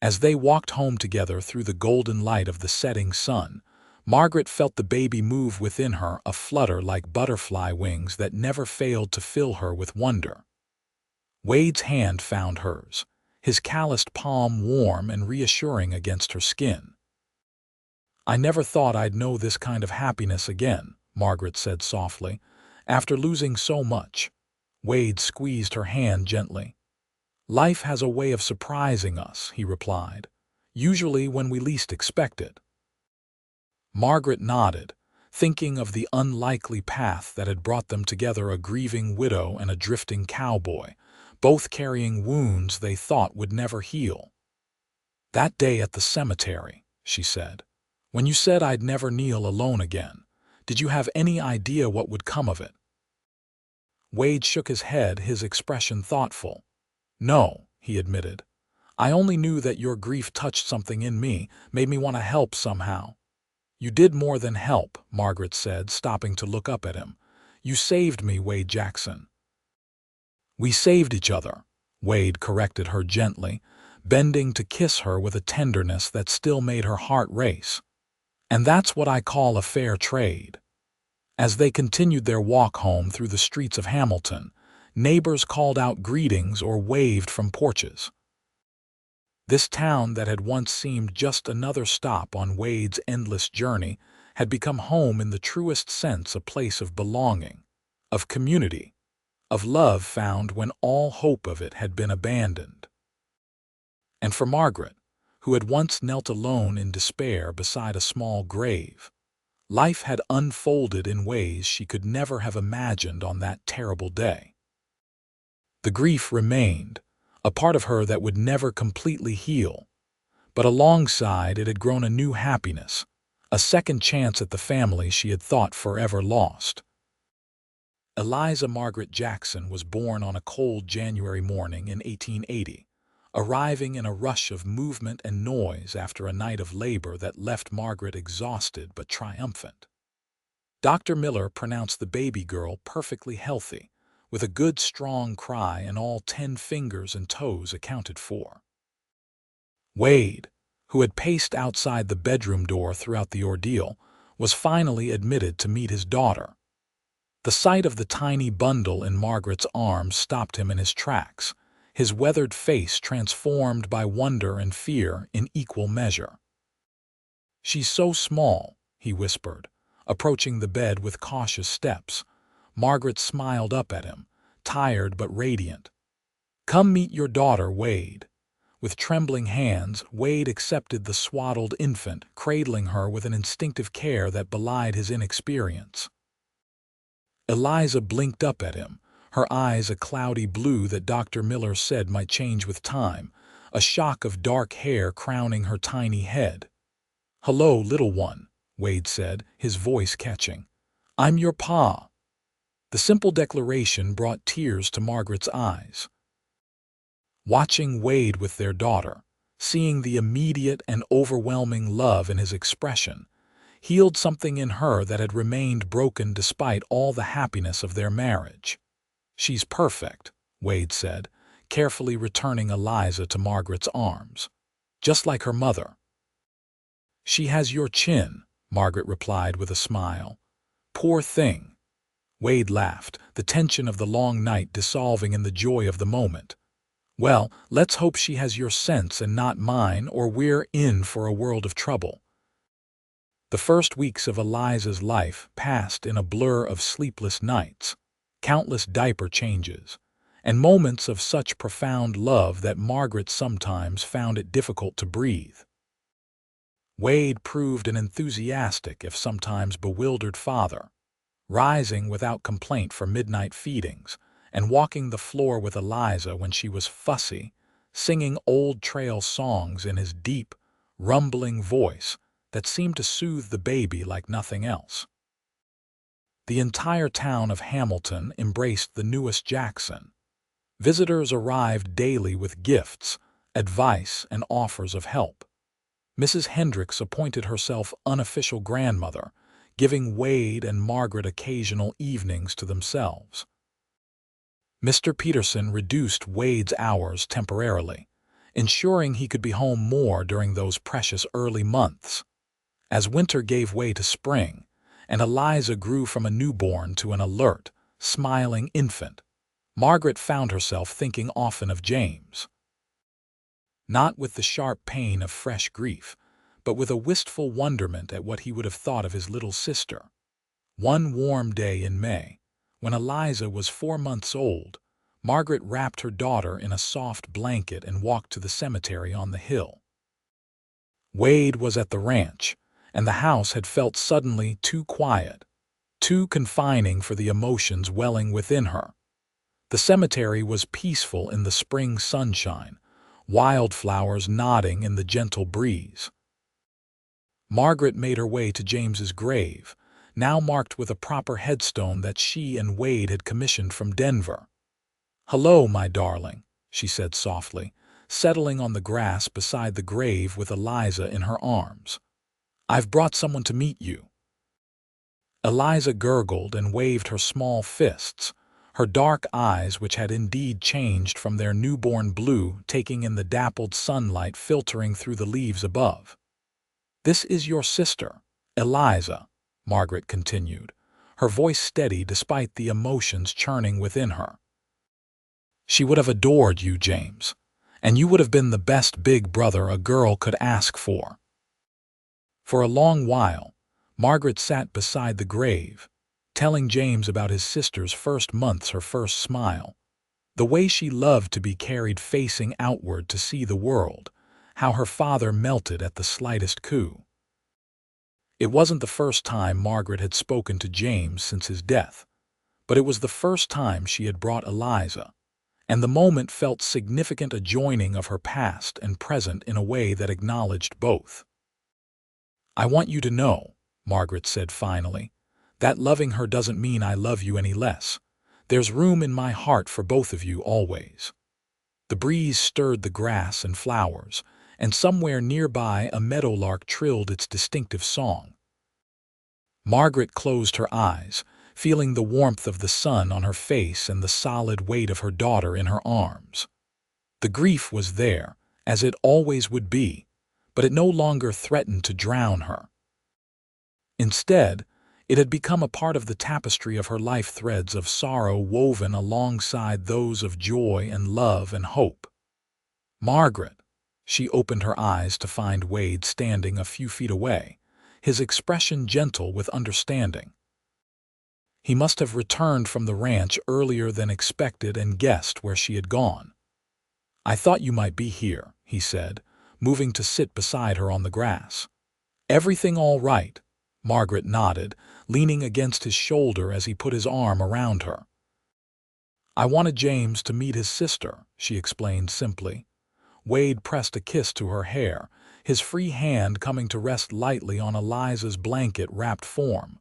As they walked home together through the golden light of the setting sun, Margaret felt the baby move within her, a flutter like butterfly wings that never failed to fill her with wonder. Wade's hand found hers, his calloused palm warm and reassuring against her skin. "I never thought I'd know this kind of happiness again," Margaret said softly. "After losing so much." Wade squeezed her hand gently. "Life has a way of surprising us," he replied, "usually when we least expect it." Margaret nodded, thinking of the unlikely path that had brought them together, a grieving widow and a drifting cowboy, both carrying wounds they thought would never heal. "That day at the cemetery," she said, "when you said I'd never kneel alone again, did you have any idea what would come of it?" Wade shook his head, his expression thoughtful. "No," he admitted. "I only knew that your grief touched something in me, made me want to help somehow." "You did more than help," Margaret said, stopping to look up at him. "You saved me, Wade Jackson." "We saved each other," Wade corrected her gently, bending to kiss her with a tenderness that still made her heart race. "And that's what I call a fair trade." As they continued their walk home through the streets of Hamilton, neighbors called out greetings or waved from porches. This town that had once seemed just another stop on Wade's endless journey had become home in the truest sense, a place of belonging, of community, of love found when all hope of it had been abandoned. And for Margaret, who had once knelt alone in despair beside a small grave, life had unfolded in ways she could never have imagined on that terrible day. The grief remained, a part of her that would never completely heal, but alongside it had grown a new happiness, a second chance at the family she had thought forever lost. Eliza Margaret Jackson was born on a cold January morning in 1880, arriving in a rush of movement and noise after a night of labor that left Margaret exhausted but triumphant. Dr. Miller pronounced the baby girl perfectly healthy, with a good strong cry and all 10 fingers and toes accounted for. Wade, who had paced outside the bedroom door throughout the ordeal, was finally admitted to meet his daughter. The sight of the tiny bundle in Margaret's arms stopped him in his tracks, his weathered face transformed by wonder and fear in equal measure. "She's so small," he whispered, approaching the bed with cautious steps. Margaret smiled up at him, tired but radiant. "Come meet your daughter, Wade." With trembling hands, Wade accepted the swaddled infant, cradling her with an instinctive care that belied his inexperience. Eliza blinked up at him, her eyes a cloudy blue that Dr. Miller said might change with time, a shock of dark hair crowning her tiny head. "Hello, little one," Wade said, his voice catching. "I'm your pa." The simple declaration brought tears to Margaret's eyes. Watching Wade with their daughter, seeing the immediate and overwhelming love in his expression, healed something in her that had remained broken despite all the happiness of their marriage. "She's perfect," Wade said, carefully returning Eliza to Margaret's arms. "Just like her mother." "She has your chin," Margaret replied with a smile. "Poor thing." Wade laughed, the tension of the long night dissolving in the joy of the moment. "Well, let's hope she has your sense and not mine, or we're in for a world of trouble." The first weeks of Eliza's life passed in a blur of sleepless nights, countless diaper changes, and moments of such profound love that Margaret sometimes found it difficult to breathe. Wade proved an enthusiastic, if sometimes bewildered, father, rising without complaint for midnight feedings, and walking the floor with Eliza when she was fussy, singing old trail songs in his deep, rumbling voice that seemed to soothe the baby like nothing else. The entire town of Hamilton embraced the newest Jackson. Visitors arrived daily with gifts, advice, and offers of help. Mrs. Hendricks appointed herself unofficial grandmother, giving Wade and Margaret occasional evenings to themselves. Mr. Peterson reduced Wade's hours temporarily, ensuring he could be home more during those precious early months. As winter gave way to spring, and Eliza grew from a newborn to an alert, smiling infant, Margaret found herself thinking often of James. Not with the sharp pain of fresh grief, but with a wistful wonderment at what he would have thought of his little sister. One warm day in May, when Eliza was 4 months old, Margaret wrapped her daughter in a soft blanket and walked to the cemetery on the hill. Wade was at the ranch, and the house had felt suddenly too quiet, too confining for the emotions welling within her. The cemetery was peaceful in the spring sunshine, wildflowers nodding in the gentle breeze. Margaret made her way to James's grave, now marked with a proper headstone that she and Wade had commissioned from Denver. "Hello, my darling," she said softly, settling on the grass beside the grave with Eliza in her arms. "I've brought someone to meet you." Eliza gurgled and waved her small fists, her dark eyes, which had indeed changed from their newborn blue, taking in the dappled sunlight filtering through the leaves above. "This is your sister, Eliza," Margaret continued, her voice steady despite the emotions churning within her. "She would have adored you, James, and you would have been the best big brother a girl could ask for." For a long while, Margaret sat beside the grave, telling James about his sister's first months, her first smile, the way she loved to be carried facing outward to see the world, how her father melted at the slightest coup. It wasn't the first time Margaret had spoken to James since his death, but it was the first time she had brought Eliza, and the moment felt significant, a joining of her past and present in a way that acknowledged both. "I want you to know," Margaret said finally, "that loving her doesn't mean I love you any less. There's room in my heart for both of you always." The breeze stirred the grass and flowers, and somewhere nearby a meadowlark trilled its distinctive song. Margaret closed her eyes, feeling the warmth of the sun on her face and the solid weight of her daughter in her arms. The grief was there, as it always would be, but it no longer threatened to drown her. Instead, it had become a part of the tapestry of her life, threads of sorrow woven alongside those of joy and love and hope. "Margaret," she opened her eyes to find Wade standing a few feet away, his expression gentle with understanding. He must have returned from the ranch earlier than expected and guessed where she had gone. "I thought you might be here," he said, moving to sit beside her on the grass. "Everything all right?" Margaret nodded, leaning against his shoulder as he put his arm around her. "I wanted James to meet his sister," she explained simply. Wade pressed a kiss to her hair, his free hand coming to rest lightly on Eliza's blanket-wrapped form.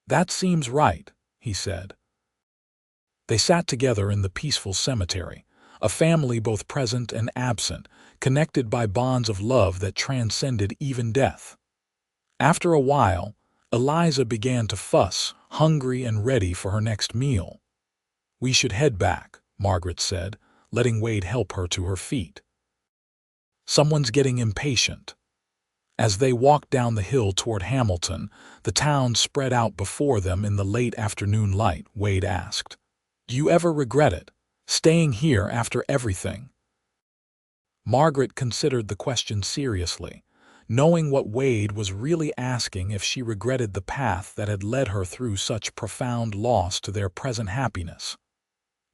"That seems right," he said. They sat together in the peaceful cemetery, a family both present and absent, connected by bonds of love that transcended even death. After a while, Eliza began to fuss, hungry and ready for her next meal. "We should head back," Margaret said, letting Wade help her to her feet. "Someone's getting impatient." As they walked down the hill toward Hamilton, the town spread out before them in the late afternoon light. Wade asked, "Do you ever regret it, staying here after everything?" Margaret considered the question seriously, knowing what Wade was really asking if she regretted the path that had led her through such profound loss to their present happiness.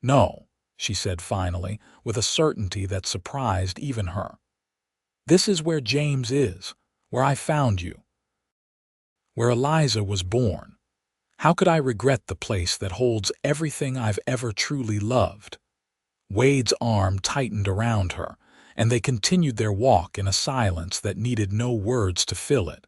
"No," she said finally, with a certainty that surprised even her. "This is where James is, where I found you, where Eliza was born. How could I regret the place that holds everything I've ever truly loved?" Wade's arm tightened around her, and they continued their walk in a silence that needed no words to fill it.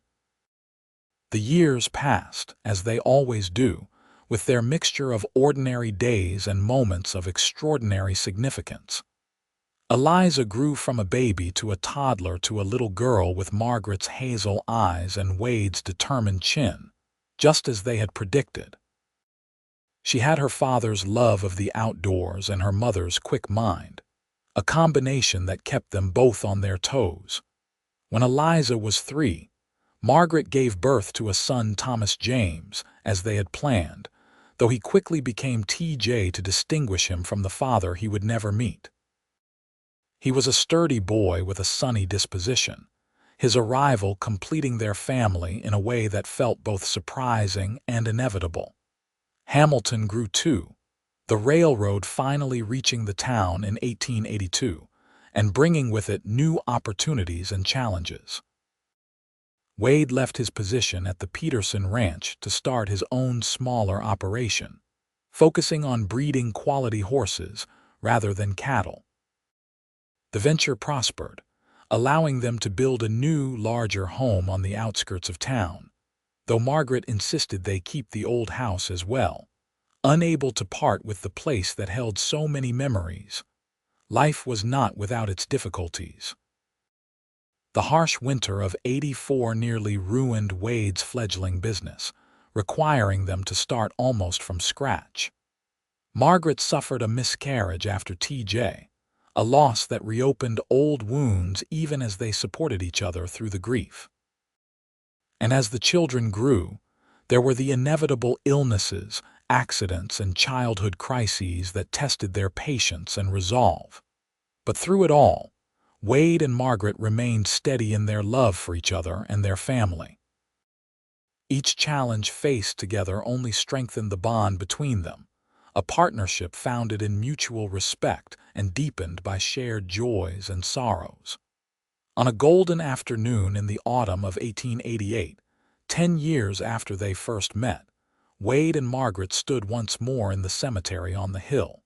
The years passed, as they always do, with their mixture of ordinary days and moments of extraordinary significance. Eliza grew from a baby to a toddler to a little girl with Margaret's hazel eyes and Wade's determined chin, just as they had predicted. She had her father's love of the outdoors and her mother's quick mind, a combination that kept them both on their toes. When Eliza was 3, Margaret gave birth to a son, Thomas James, as they had planned, though he quickly became TJ to distinguish him from the father he would never meet. He was a sturdy boy with a sunny disposition, his arrival completing their family in a way that felt both surprising and inevitable. Hamilton grew too, the railroad finally reaching the town in 1882 and bringing with it new opportunities and challenges. Wade left his position at the Peterson Ranch to start his own smaller operation, focusing on breeding quality horses rather than cattle. The venture prospered, allowing them to build a new, larger home on the outskirts of town, though Margaret insisted they keep the old house as well, unable to part with the place that held so many memories. Life was not without its difficulties. The harsh winter of '84 nearly ruined Wade's fledgling business, requiring them to start almost from scratch. Margaret suffered a miscarriage after TJ, a loss that reopened old wounds even as they supported each other through the grief. And as the children grew, there were the inevitable illnesses, accidents, and childhood crises that tested their patience and resolve. But through it all, Wade and Margaret remained steady in their love for each other and their family. Each challenge faced together only strengthened the bond between them, a partnership founded in mutual respect and deepened by shared joys and sorrows. On a golden afternoon in the autumn of 1888, 10 years after they first met, Wade and Margaret stood once more in the cemetery on the hill.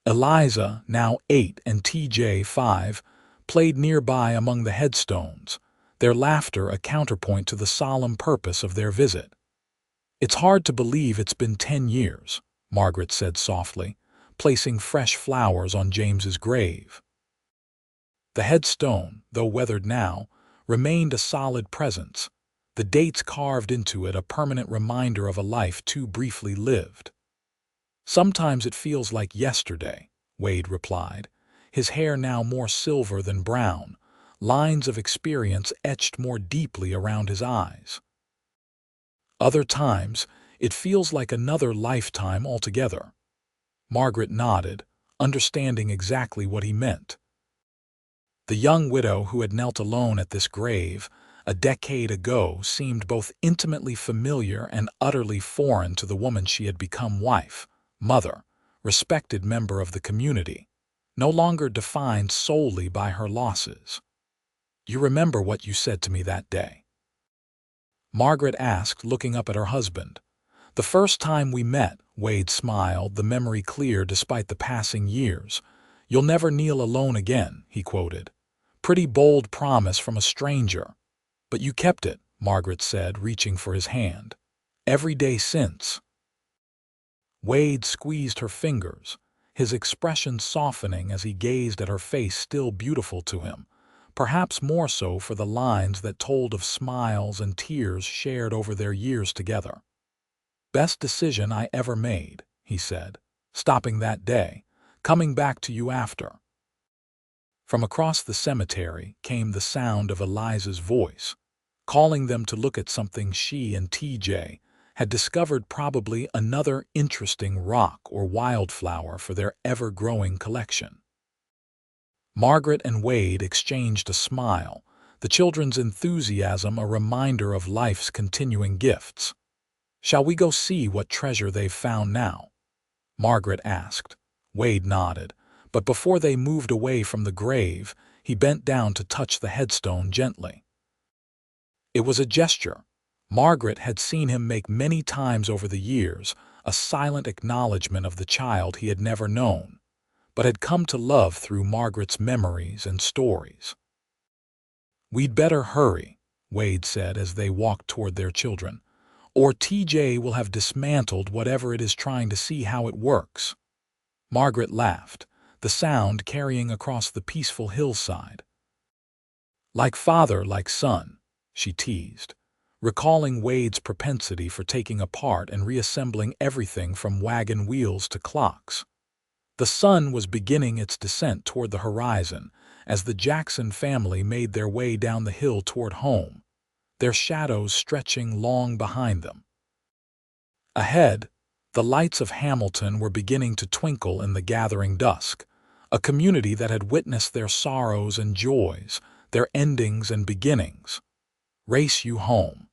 Eliza, now 8 and TJ 5, played nearby among the headstones, their laughter a counterpoint to the solemn purpose of their visit. "It's hard to believe it's been 10 years, Margaret said softly, placing fresh flowers on James's grave. The headstone, though weathered now, remained a solid presence, the dates carved into it a permanent reminder of a life too briefly lived. "Sometimes it feels like yesterday," Wade replied, his hair now more silver than brown, lines of experience etched more deeply around his eyes. "Other times, it feels like another lifetime altogether." Margaret nodded, understanding exactly what he meant. The young widow who had knelt alone at this grave a decade ago seemed both intimately familiar and utterly foreign to the woman she had become: wife, mother, respected member of the community, no longer defined solely by her losses. "You remember what you said to me that day?" Margaret asked, looking up at her husband. "The first time we met," Wade smiled, the memory clear despite the passing years. "You'll never kneel alone again," he quoted. "Pretty bold promise from a stranger. But you kept it," Margaret said, reaching for his hand. "Every day since." Wade squeezed her fingers, his expression softening as he gazed at her face still beautiful to him, perhaps more so for the lines that told of smiles and tears shared over their years together. "Best decision I ever made," he said, "stopping that day, coming back to you after." From across the cemetery came the sound of Eliza's voice, calling them to look at something she and TJ had discovered, probably another interesting rock or wildflower for their ever-growing collection. Margaret and Wade exchanged a smile, the children's enthusiasm a reminder of life's continuing gifts. "Shall we go see what treasure they've found now?" Margaret asked. Wade nodded, but before they moved away from the grave, he bent down to touch the headstone gently. It was a gesture Margaret had seen him make many times over the years, a silent acknowledgement of the child he had never known, but had come to love through Margaret's memories and stories. "We'd better hurry," Wade said as they walked toward their children, "or TJ will have dismantled whatever it is trying to see how it works." Margaret laughed, the sound carrying across the peaceful hillside. "Like father, like son," she teased, recalling Wade's propensity for taking apart and reassembling everything from wagon wheels to clocks. The sun was beginning its descent toward the horizon as the Jackson family made their way down the hill toward home, their shadows stretching long behind them. Ahead, the lights of Hamilton were beginning to twinkle in the gathering dusk, a community that had witnessed their sorrows and joys, their endings and beginnings. "Race you home,"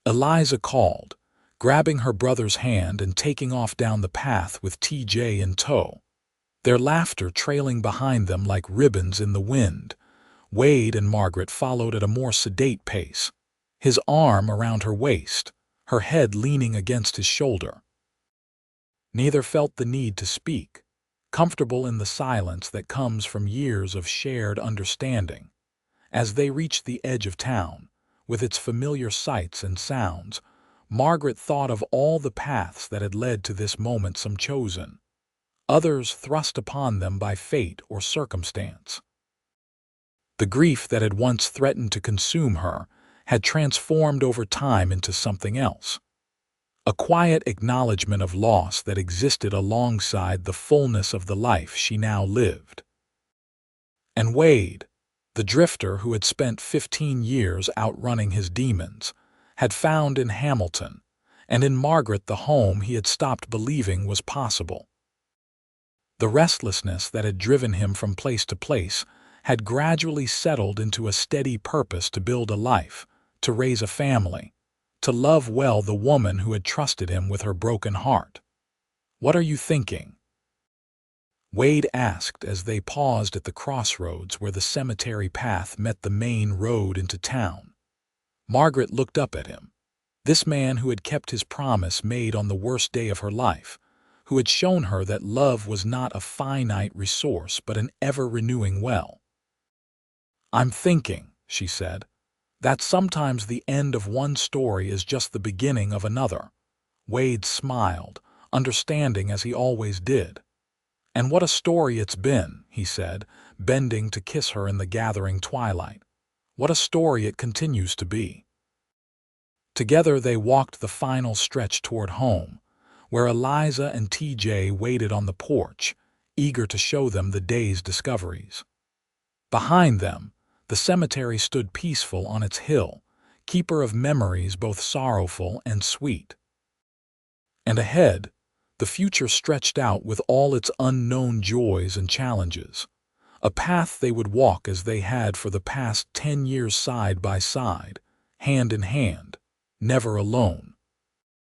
Eliza called, grabbing her brother's hand and taking off down the path with TJ in tow, their laughter trailing behind them like ribbons in the wind. Wade and Margaret followed at a more sedate pace, his arm around her waist, her head leaning against his shoulder. Neither felt the need to speak, comfortable in the silence that comes from years of shared understanding. As they reached the edge of town, with its familiar sights and sounds, Margaret thought of all the paths that had led to this moment, some chosen, others thrust upon them by fate or circumstance. The grief that had once threatened to consume her had transformed over time into something else, a quiet acknowledgement of loss that existed alongside the fullness of the life she now lived. And Wade, the drifter who had spent 15 years outrunning his demons, had found in Hamilton and in Margaret the home he had stopped believing was possible. The restlessness that had driven him from place to place had gradually settled into a steady purpose to build a life, to raise a family, to love well the woman who had trusted him with her broken heart. "What are you thinking?" Wade asked as they paused at the crossroads where the cemetery path met the main road into town. Margaret looked up at him, this man who had kept his promise made on the worst day of her life, who had shown her that love was not a finite resource but an ever-renewing well. "I'm thinking," she said, "that sometimes the end of one story is just the beginning of another." Wade smiled, understanding as he always did. "And what a story it's been," he said, bending to kiss her in the gathering twilight. "What a story it continues to be." Together they walked the final stretch toward home, where Eliza and TJ waited on the porch, eager to show them the day's discoveries. Behind them, the cemetery stood peaceful on its hill, keeper of memories both sorrowful and sweet. And ahead, the future stretched out with all its unknown joys and challenges, a path they would walk as they had for the past 10 years, side by side, hand in hand, never alone.